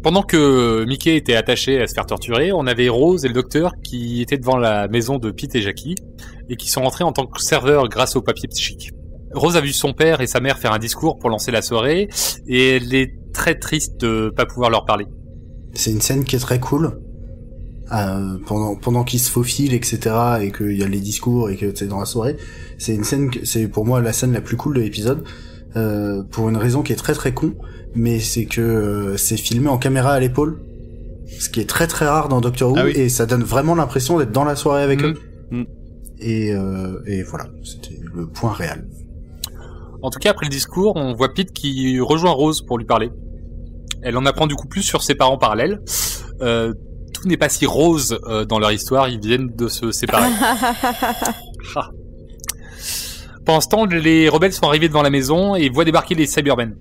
B: Pendant que Mickey était attaché à se faire torturer, on avait Rose et le docteur qui étaient devant la maison de Pete et Jackie et qui sont rentrés en tant que serveurs grâce au papier psychique. Rose a vu son père et sa mère faire un discours pour lancer la soirée et elle est très triste de pas pouvoir leur parler.
E: C'est une scène qui est très cool. Pendant qu'ils se faufilent, etc., et qu'il y a les discours et que c'est dans la soirée, c'est une scène, c'est pour moi la scène la plus cool de l'épisode, pour une raison qui est très très con, mais c'est que c'est filmé en caméra à l'épaule, ce qui est très très rare dans Doctor Who, et ça donne vraiment l'impression d'être dans la soirée avec eux. Et voilà, c'était le point réel.
B: En tout cas, après le discours, on voit Pete qui rejoint Rose pour lui parler. Elle en apprend du coup plus sur ses parents parallèles. Tout n'est pas si rose dans leur histoire, ils viennent de se séparer. Ah. Pendant ce temps, les rebelles sont arrivés devant la maison et voient débarquer les Cybermen.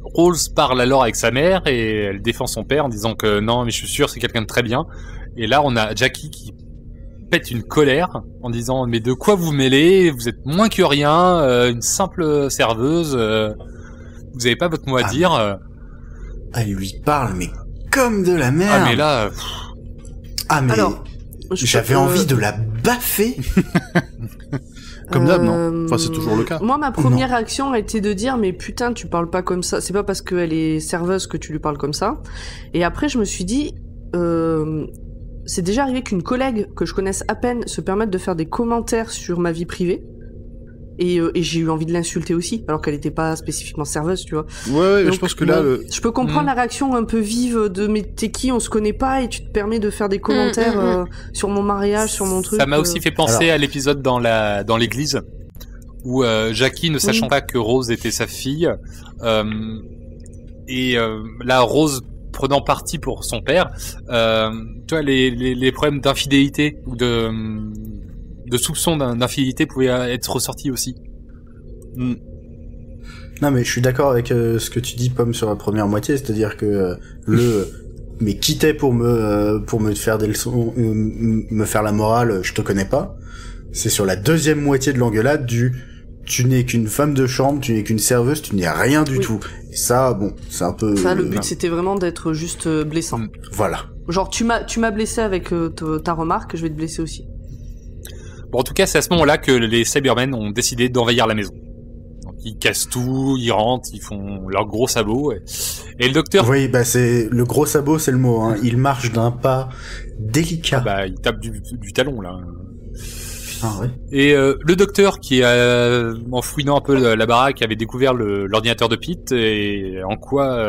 B: Rose parle alors avec sa mère et elle défend son père en disant que non, mais je suis sûr, c'est quelqu'un de très bien. Et là, on a Jackie qui pète une colère en disant mais de quoi vous mêlez? Vous êtes moins que rien, une simple serveuse. Vous avez pas votre mot à dire.
E: Elle lui parle, mais comme de la merde.
B: Ah mais là...
D: Alors,
E: j'avais envie de la baffer.
A: Comme d'hab, non? Enfin, c'est toujours le cas.
D: Moi, ma première réaction a été de dire, mais putain, tu parles pas comme ça. C'est pas parce qu'elle est serveuse que tu lui parles comme ça. Et après, je me suis dit, c'est déjà arrivé qu'une collègue que je connaisse à peine se permette de faire des commentaires sur ma vie privée. Et j'ai eu envie de l'insulter aussi, alors qu'elle était pas spécifiquement serveuse, tu vois.
A: Ouais,
D: Donc,
A: je pense que là...
D: je peux comprendre la réaction un peu vive de mais t'es qui, on se connaît pas et tu te permets de faire des commentaires sur mon mariage, sur mon truc.
B: Ça m'a aussi fait penser à l'épisode dans l'église où Jackie, ne sachant pas que Rose était sa fille, et là Rose prenant parti pour son père, tu vois les problèmes d'infidélité ou de soupçons d'infidélité pouvaient être ressortis aussi.
E: Non, mais je suis d'accord avec ce que tu dis, Pomme, sur la première moitié, c'est-à-dire que mais quittait pour me faire des leçons, me faire la morale, je te connais pas. C'est sur la deuxième moitié de l'engueulade tu n'es qu'une femme de chambre, tu n'es qu'une serveuse, tu n'es rien du tout. Et ça, bon, c'est un peu...
D: Ça, le but, c'était vraiment d'être juste blessant.
E: Voilà.
D: Genre, tu m'as blessé avec ta remarque, je vais te blesser aussi.
B: Bon, en tout cas, c'est à ce moment-là que les Cybermen ont décidé d'envahir la maison. Donc, ils cassent tout, ils rentrent, ils font leur gros sabot. Et le docteur...
E: Oui, bah c'est... Le gros sabot, c'est le mot, hein. Il marche d'un pas délicat.
B: il tape du talon, là.
E: Ah ouais.
B: Et le docteur qui, en fouinant un peu la baraque, avait découvert l'ordinateur de Pete et en quoi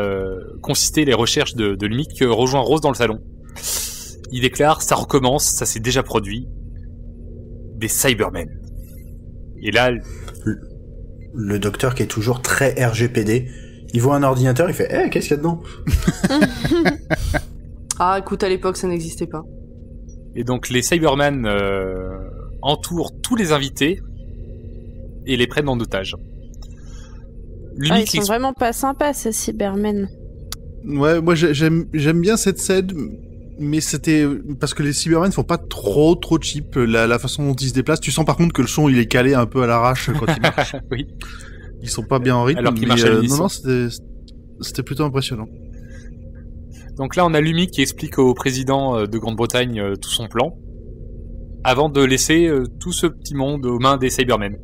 B: consistaient les recherches de Lumic, rejoint Rose dans le salon. Il déclare, ça recommence, ça s'est déjà produit. Des Cybermen. Et là...
E: Le docteur qui est toujours très RGPD, il voit un ordinateur, il fait « qu'est-ce qu'il y a dedans ?»
D: Ah, écoute, à l'époque, ça n'existait pas.
B: Et donc, les Cybermen entourent tous les invités et les prennent en otage.
C: Ils sont vraiment pas sympas, ces Cybermen.
A: Ouais, moi j'aime bien cette scène, mais c'était parce que les Cybermen font pas trop cheap la façon dont ils se déplacent. Tu sens par contre que le son il est calé un peu à l'arrache quand ils marchent.
B: Oui.
A: Ils sont pas bien en rythme.
B: Alors qu'ils marchent à l'unisson.
A: Non, c'était plutôt impressionnant.
B: Donc là, on a Lumi qui explique au président de Grande-Bretagne tout son plan, avant de laisser tout ce petit monde aux mains des Cybermen.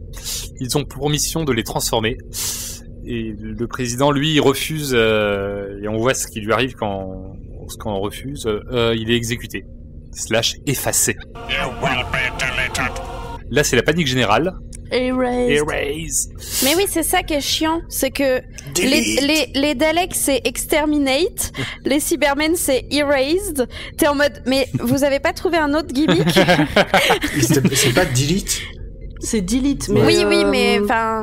B: Ils ont pour mission de les transformer. Et le président, lui, il refuse, et on voit ce qui lui arrive quand on refuse, il est exécuté. / effacé. Là, c'est la panique générale. Erase.
C: Mais oui, c'est ça qui est chiant, c'est que les Daleks c'est exterminate, les Cybermen c'est erased. T'es en mode, mais vous avez pas trouvé un autre gimmick?
E: C'est pas delete?
D: C'est delete, mais...
C: Oui, mais enfin...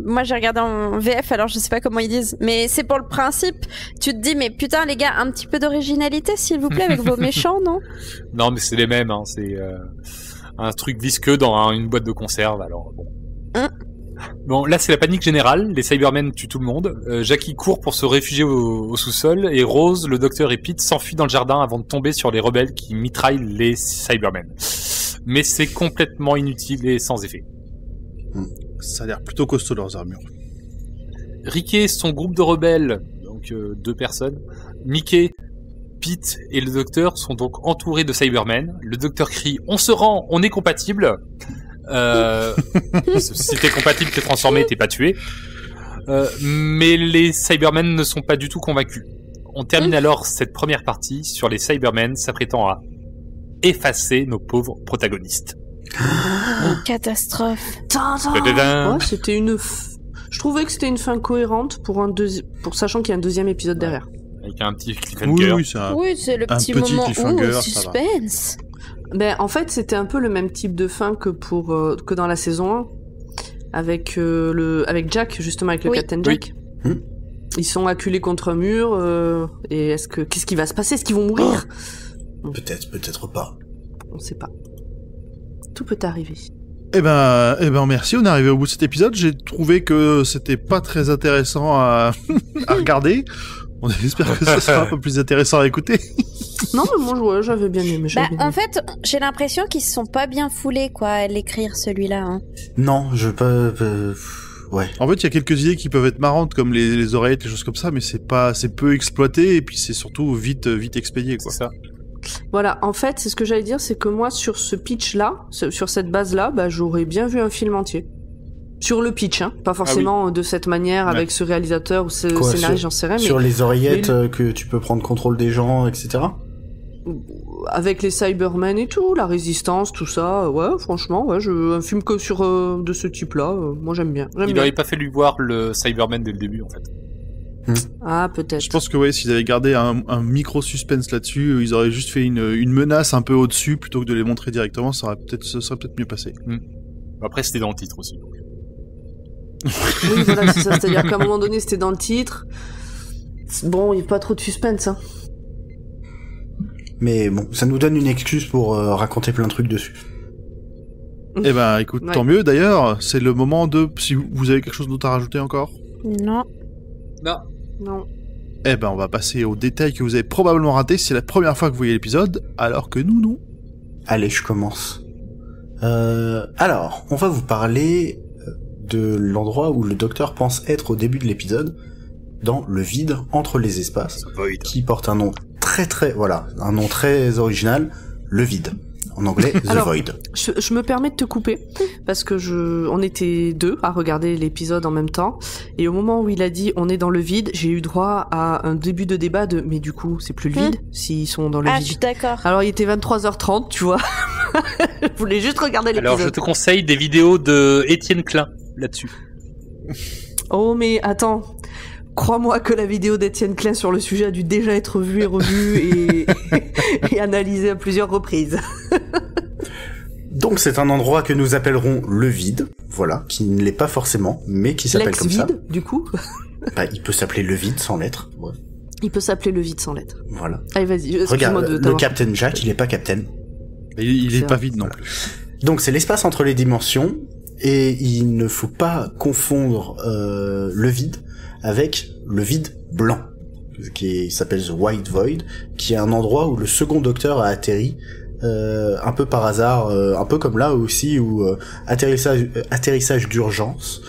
C: Moi j'ai regardé en VF, alors je sais pas comment ils disent, mais c'est pour le principe. Tu te dis mais putain les gars, un petit peu d'originalité s'il vous plaît avec vos méchants, non? Non
B: mais c'est les mêmes, hein. C'est un truc visqueux dans une boîte de conserve, alors bon. Bon, là c'est la panique générale, les Cybermen tuent tout le monde. Jackie court pour se réfugier au sous-sol et Rose, le docteur et Pete s'enfuient dans le jardin avant de tomber sur les rebelles qui mitraillent les Cybermen. Mais c'est complètement inutile et sans effet.
A: Ça a l'air plutôt costaud leurs armures.
B: Ricky, son groupe de rebelles, donc 2 personnes, Mickey, Pete et le docteur sont donc entourés de Cybermen. Le docteur crie « On se rend, on est compatible !» Si t'es compatible, t'es transformé, t'es pas tué. Mais les Cybermen ne sont pas du tout convaincus. On termine alors cette première partie sur les Cybermen s'apprêtant à effacer nos pauvres protagonistes.
C: Catastrophe.
D: Ouais, c'était je trouvais que c'était une fin cohérente pour sachant qu'il y a un deuxième épisode derrière.
B: Avec un petit cliffhanger.
C: Oui, c'est le petit moment suspense.
D: Ben, en fait, c'était un peu le même type de fin que dans la saison avec Jack, justement, avec le
C: Oui.
D: Captain Jack.
E: Hmm.
D: Ils sont acculés contre un mur, et qu'est-ce qui va se passer? Est-ce qu'ils vont mourir?
E: Peut-être pas.
D: On sait pas. Tout peut arriver.
A: Eh ben, merci. On est arrivé au bout de cet épisode. J'ai trouvé que c'était pas très intéressant à regarder. On espère que ça sera un peu plus intéressant à écouter.
D: Non, mais moi, j'avais bien aimé.
C: En fait, j'ai l'impression qu'ils se sont pas bien foulés, quoi, à l'écrire, celui-là. Hein.
E: Non, je veux pas... Ouais.
A: En fait, il y a quelques idées qui peuvent être marrantes, comme les oreillettes, les choses comme ça, mais c'est peu exploité, et puis c'est surtout vite expédié, quoi.
B: C'est ça.
D: Voilà, en fait, c'est ce que j'allais dire, c'est que moi, sur ce pitch-là, sur cette base-là, bah, j'aurais bien vu un film entier. Sur le pitch, hein. Pas forcément de cette manière, avec ce réalisateur ou ce scénariste, j'en sais rien.
E: Sur les oreillettes que tu peux prendre contrôle des gens, etc.
D: Avec les Cybermen et tout, la résistance, tout ça, ouais, franchement, ouais, un film que sur de ce type-là, moi j'aime bien.
B: Il n'aurait pas fait lui voir le Cyberman dès le début, en fait.
D: Ah, peut-être.
A: Je pense que ouais, s'ils avaient gardé un micro suspense là-dessus, ils auraient juste fait une menace un peu au-dessus plutôt que de les montrer directement, ça serait peut-être mieux passé.
B: Après, c'était dans le titre aussi.
D: Oui, voilà, c'est ça. C'est-à-dire qu'à un moment donné, c'était dans le titre. Bon, il n'y a pas trop de suspense, hein.
E: Mais bon, ça nous donne une excuse pour raconter plein de trucs dessus.
A: Eh ben, écoute,
D: Ouais.
A: tant mieux. D'ailleurs, c'est le moment de... Si vous avez quelque chose d'autre à rajouter encore?
C: Non.
D: Non.
A: Eh ben, on va passer aux détails que vous avez probablement ratés si c'est la première fois que vous voyez l'épisode, alors que nous, non.
E: Allez, je commence. Alors, on va vous parler de l'endroit où le docteur pense être au début de l'épisode, dans le vide entre les espaces, qui porte un nom un nom très original, le vide. En anglais, The
D: Alors,
E: Void.
D: Je me permets de te couper, parce que on était deux à regarder l'épisode en même temps, et au moment où il a dit on est dans le vide, j'ai eu droit à un début de débat mais du coup, c'est plus le vide, s'ils sont dans le
C: Ah, je
D: vide.
C: suis d'accord.
D: Alors, il était 23h30, tu vois. Je voulais juste regarder l'épisode.
B: Alors, je te conseille des vidéos de Étienne Klein là-dessus.
D: Oh, mais attends. Crois-moi que la vidéo d'Étienne Klein sur le sujet a dû déjà être vue et revue et analysée à plusieurs reprises.
E: Donc c'est un endroit que nous appellerons le vide, voilà, qui ne l'est pas forcément, mais qui s'appelle comme ça.
D: L'ex-vide, du coup.
E: Bah, il peut s'appeler le vide sans lettres. Ouais.
D: Il peut s'appeler le vide sans lettres.
E: Voilà.
D: Allez, vas-y, excuse-moi
E: Regarde,
D: de
E: le
D: t'avoir...
E: Captain Jack, il est pas Captain.
A: Et il
D: C'est
A: est pas
D: vrai.
A: vide non plus.
E: Donc c'est l'espace entre les dimensions, et il ne faut pas confondre le vide avec le vide blanc, qui s'appelle The White Void, qui est un endroit où le second docteur a atterri, un peu par hasard, un peu comme là aussi, où atterrissage d'urgence,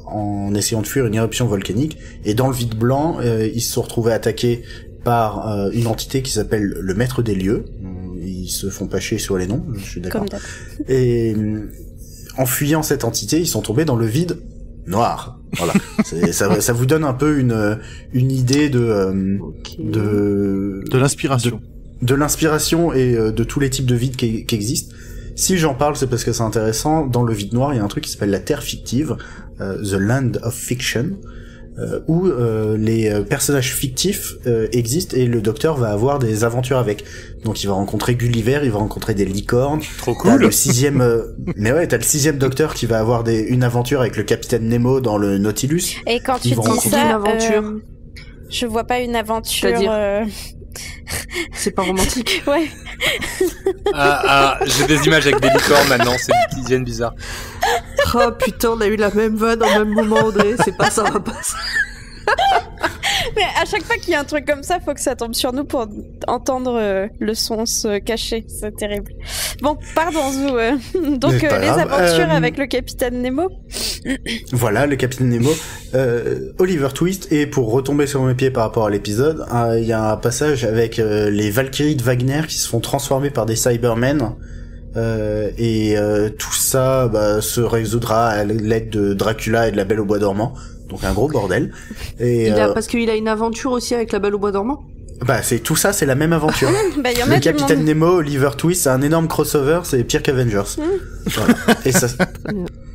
E: en essayant de fuir une éruption volcanique, et dans le vide blanc, ils se sont retrouvés attaqués par une entité qui s'appelle le Maître des Lieux. Ils se font pas chier sur les noms, je suis d'accord.
C: Comme d'hab.
E: Et en fuyant cette entité, ils sont tombés dans le vide noir. Voilà. Ça vous donne un peu une idée
D: Ok.
A: De l'inspiration.
E: de l'inspiration et de tous les types de vides qui existent. Si j'en parle, c'est parce que c'est intéressant. Dans le vide noir, il y a un truc qui s'appelle la Terre fictive, The Land of Fiction, où les personnages fictifs existent et le docteur va avoir des aventures avec. Donc il va rencontrer Gulliver, il va rencontrer des licornes.
B: Trop
E: T'as
B: cool.
E: le sixième, mais ouais, t'as le sixième docteur qui va avoir une aventure avec le capitaine Nemo dans le Nautilus.
C: Et quand tu
E: Ils vont
C: dis
E: rencontrer
C: ça,
D: une aventure.
C: Je vois pas une aventure.
D: C'est-à-dire C'est pas romantique.
C: Ouais.
B: J'ai des images avec des licornes maintenant, c'est qui deviennent bizarres.
D: Oh putain, on a eu la même vanne au même moment, Audrey. C'est pas ça, va pas ça.
C: Mais à chaque fois qu'il y a un truc comme ça, faut que ça tombe sur nous pour entendre le son se cacher. C'est terrible. Bon, pardon, Zou. Donc,
E: Mais pas
C: les
E: grave.
C: aventures avec le capitaine Nemo.
E: Voilà, le capitaine Nemo, Oliver Twist, et pour retomber sur mes pieds par rapport à l'épisode, il y a un passage avec les Valkyries de Wagner qui se font transformer par des Cybermen, et tout ça se résoudra à l'aide de Dracula et de la Belle au Bois dormant, donc un gros bordel. Et
D: Parce qu'il a une aventure aussi avec la Belle au Bois dormant.
E: c'est tout ça, c'est la même aventure.
C: Bah, il y en
E: Le
C: a du
E: capitaine
C: monde.
E: Nemo, Oliver Twist, c'est un énorme crossover, c'est pire qu'Avengers. Voilà.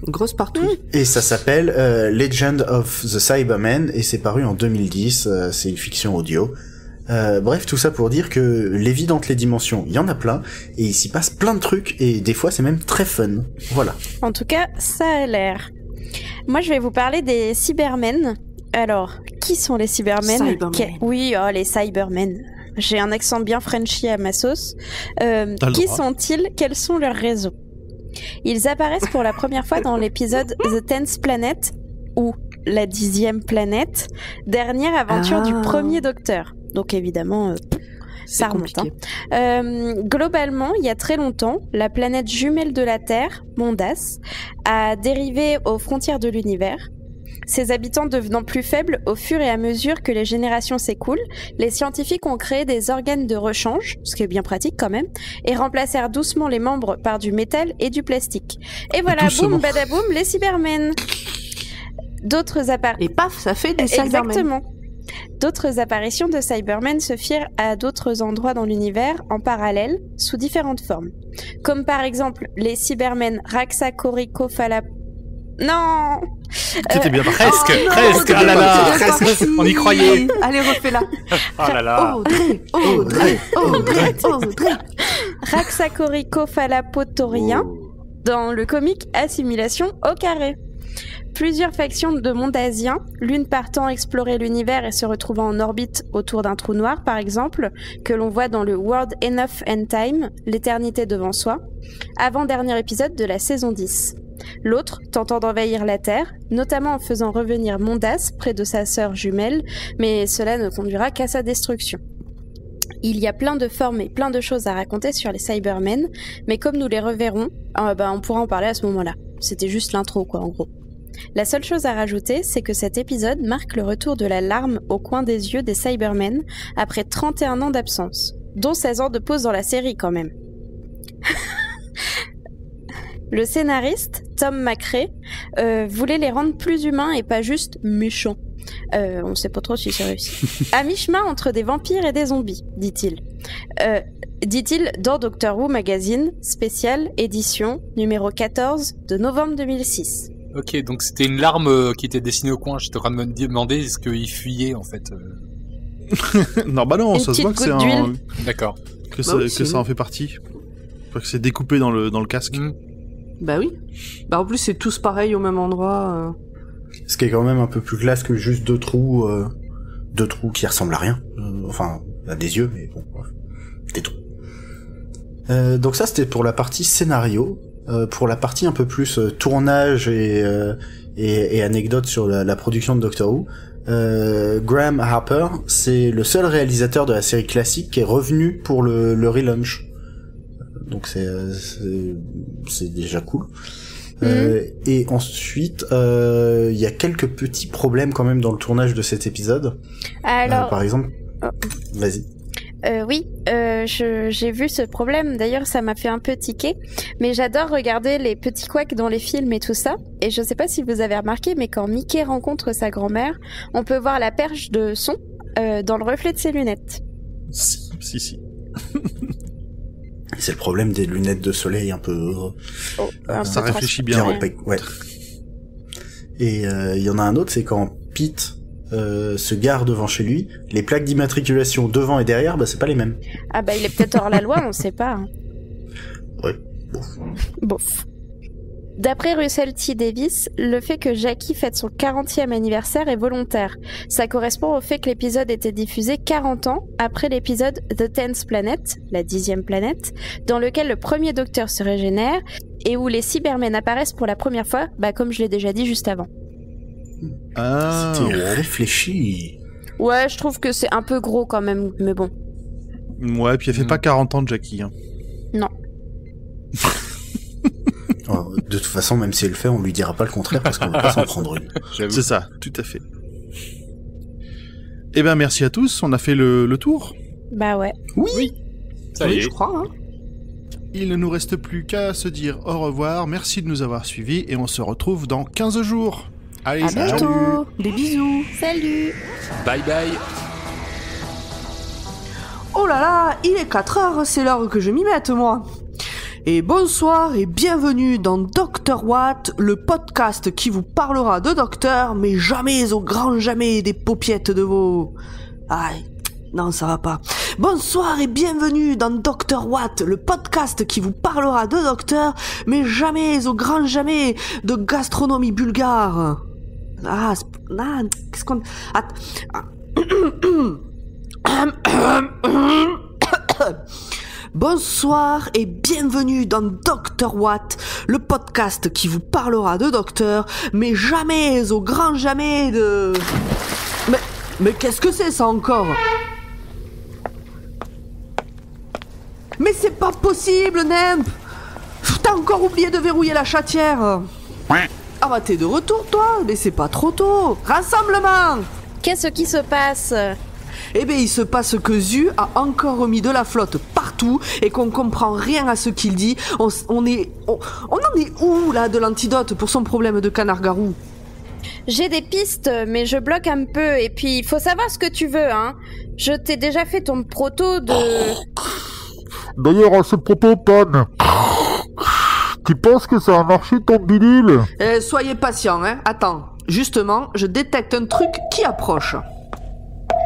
D: Grosse partout.
E: Et ça s'appelle Legend of the Cybermen, et c'est paru en 2010, c'est une fiction audio. Bref, tout ça pour dire que les vides entre les dimensions, il y en a plein, et il s'y passe plein de trucs, et des fois c'est même très fun. Voilà.
C: En tout cas, ça a l'air. Moi, je vais vous parler des Cybermen. Alors, qui sont les Cybermen?
D: Cybermen.
C: Oui, les Cybermen. J'ai un accent bien Frenchy à ma sauce. Qui sont-ils? Quels sont leurs réseaux? Ils apparaissent pour la première fois dans l'épisode The 10th Planet, ou la 10e planète, dernière aventure du premier Docteur. Donc évidemment, ça remonte. Globalement, il y a très longtemps, la planète jumelle de la Terre, Mondas, a dérivé aux frontières de l'univers. Ses habitants devenant plus faibles au fur et à mesure que les générations s'écoulent, les scientifiques ont créé des organes de rechange, ce qui est bien pratique quand même, et remplacèrent doucement les membres par du métal et du plastique. Et voilà,
A: doucement.
C: boum, badaboum, les Cybermen. D'autres apparitions.
D: Et paf, ça fait des Cybermen.
C: Exactement. D'autres apparitions de Cybermen se firent à d'autres endroits dans l'univers en parallèle, sous différentes formes. Comme par exemple les Cybermen Raxacoricophala... Non
B: C'était bien presque,
D: non,
B: presque, ah là là, presque, on y croyait.
D: Allez, refais-la.
B: Oh là là.
D: Audrey.
C: Raxacoricophalapotorien dans le comic Assimilation au carré. Plusieurs factions de mondasiens, l'une partant explorer l'univers et se retrouvant en orbite autour d'un trou noir, par exemple, que l'on voit dans le World Enough End Time, l'éternité devant soi, avant-dernier épisode de la saison 10. L'autre tentant d'envahir la Terre, notamment en faisant revenir Mondas près de sa sœur jumelle, mais cela ne conduira qu'à sa destruction. Il y a plein de formes et plein de choses à raconter sur les Cybermen, mais comme nous les reverrons, on pourra en parler à ce moment-là. C'était juste l'intro, quoi, en gros. La seule chose à rajouter, c'est que cet épisode marque le retour de la larme au coin des yeux des Cybermen après 31 ans d'absence, dont 16 ans de pause dans la série quand même. Le scénariste, Tom McRae, voulait les rendre plus humains et pas juste méchants. On sait pas trop si c'est réussi. À mi-chemin entre des vampires et des zombies, dit-il. Dit-il dans Doctor Who Magazine, spécial, édition, numéro 14 de novembre 2006.
B: Ok, donc c'était une larme qui était dessinée au coin. J'étais en train de me demander est-ce qu'il fuyait en fait.
A: Non, bah non,
C: Une
A: ça se voit que
C: petite
A: c'est
C: goutte d'huile.
B: D'accord.
A: que ça en fait partie. Enfin, que c'est découpé dans le casque.
D: Bah oui. Bah en plus c'est tous pareil au même endroit.
E: Ce qui est quand même un peu plus classe que juste deux trous qui ressemblent à rien. Enfin, à des yeux, mais bon, bref. Des trous. Donc ça c'était pour la partie scénario. Pour la partie un peu plus tournage et anecdote sur la production de Doctor Who, Graham Harper, c'est le seul réalisateur de la série classique qui est revenu pour le relaunch. Donc c'est déjà cool. Et ensuite, il y a quelques petits problèmes quand même dans le tournage de cet épisode.
C: Alors,
E: par exemple, vas-y.
C: Oui, j'ai vu ce problème. D'ailleurs, ça m'a fait un peu tiquer. Mais j'adore regarder les petits couacs dans les films et tout ça. Et je sais pas si vous avez remarqué, mais quand Mickey rencontre sa grand-mère, on peut voir la perche de son dans le reflet de ses lunettes.
A: Si.
E: C'est le problème des lunettes de soleil un peu...
A: ça réfléchit bien.
E: Ouais. Et il y en a un autre, c'est quand Pete se gare devant chez lui, les plaques d'immatriculation devant et derrière, bah c'est pas les mêmes.
C: Ah bah il est peut-être hors la loi, on sait pas. Hein.
E: Ouais,
C: Bof. D'après Russell T. Davis, le fait que Jackie fête son 40e anniversaire est volontaire. Ça correspond au fait que l'épisode était diffusé 40 ans après l'épisode The 10th Planet, la 10e planète, dans lequel le premier docteur se régénère et où les Cybermen apparaissent pour la première fois, bah comme je l'ai déjà dit juste avant.
A: Ah,
E: c'était réfléchi.
C: Ouais, je trouve que c'est un peu gros quand même, mais bon.
A: Ouais, puis elle fait pas 40 ans de Jackie. Hein.
C: Non.
E: De toute façon, même si elle le fait, on lui dira pas le contraire parce qu'on va pas s'en prendre une.
A: C'est ça, tout à fait. Eh ben, merci à tous, on a fait le tour.
C: Bah ouais.
E: Oui.
B: Ça y est.
D: Je crois, hein.
A: Il ne nous reste plus qu'à se dire au revoir, merci de nous avoir suivis et on se retrouve dans 15 jours. Allez,
D: À bientôt. Des bisous.
C: Salut.
B: Bye bye.
D: Oh là là, il est 4h, c'est l'heure que je m'y mette, moi. Et bonsoir et bienvenue dans Dr. Watt, le podcast qui vous parlera de docteur, mais jamais au grand jamais des paupiettes de vos... Aïe, Non, ça va pas. Bonsoir et bienvenue dans Dr Watt, le podcast qui vous parlera de docteur, mais jamais, au grand jamais, de gastronomie bulgare. Qu'est-ce qu'on... Bonsoir et bienvenue dans Dr Watt, le podcast qui vous parlera de docteur, mais jamais, au grand jamais de... Mais qu'est-ce que c'est ça encore ? Mais c'est pas possible, Nemp ! T'as encore oublié de verrouiller la chatière. Ah bah t'es de retour toi, mais c'est pas trop tôt. Rassemblement !
C: Qu'est-ce qui se passe ?
D: Eh bien il se passe que Zu a encore remis de la flotte partout et qu'on comprend rien à ce qu'il dit. On en est où là de l'antidote pour son problème de canard-garou ?
C: J'ai des pistes, mais je bloque un peu. Et puis, il faut savoir ce que tu veux, hein. Je t'ai déjà fait ton proto de...
F: D'ailleurs, à ce propos, Pan, tu penses que ça a marché ton bidule ?
D: Soyez patient, hein. Attends, justement, je détecte un truc qui approche.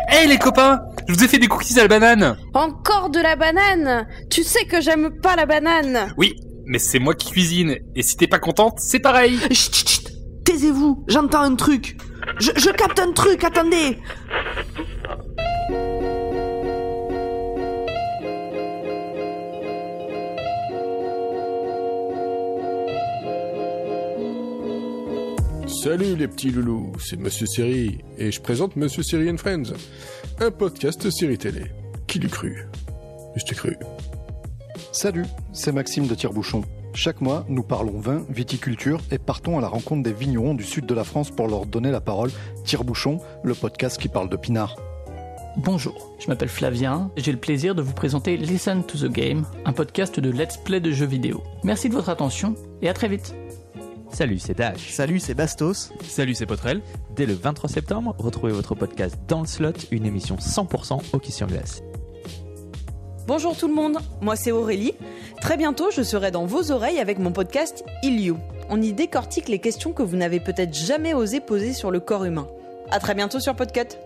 B: Hey les copains, je vous ai fait des cookies à la banane.
C: Encore de la banane ? Tu sais que j'aime pas la banane.
B: Oui, mais c'est moi qui cuisine. Et si t'es pas contente, c'est pareil.
D: Chut, taisez-vous, j'entends un truc. Je capte un truc, attendez.
G: Salut les petits loulous, c'est Monsieur Siri, et je présente Monsieur Siri and Friends, un podcast série télé. Qui l'eût cru ? Je t'ai cru.
H: Salut, c'est Maxime de Tire-Bouchon. Chaque mois, nous parlons vin, viticulture et partons à la rencontre des vignerons du sud de la France pour leur donner la parole. Tire-Bouchon, le podcast qui parle de pinard.
I: Bonjour, je m'appelle Flavien et j'ai le plaisir de vous présenter Listen to the Game, un podcast de let's play de jeux vidéo. Merci de votre attention et à très vite.
J: Salut, c'est Dash.
K: Salut, c'est Bastos.
J: Salut, c'est Potrel. Dès le 23 septembre, retrouvez votre podcast Dans le Slot, une émission 100% hockey sur glace.
L: Bonjour tout le monde, moi c'est Aurélie. Très bientôt, je serai dans vos oreilles avec mon podcast Il You. On y décortique les questions que vous n'avez peut-être jamais osé poser sur le corps humain. À très bientôt sur Podcut.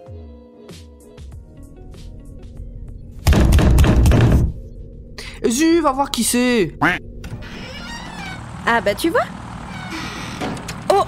D: Zu, va voir qui c'est.
C: Ah bah tu vois.
D: Oh,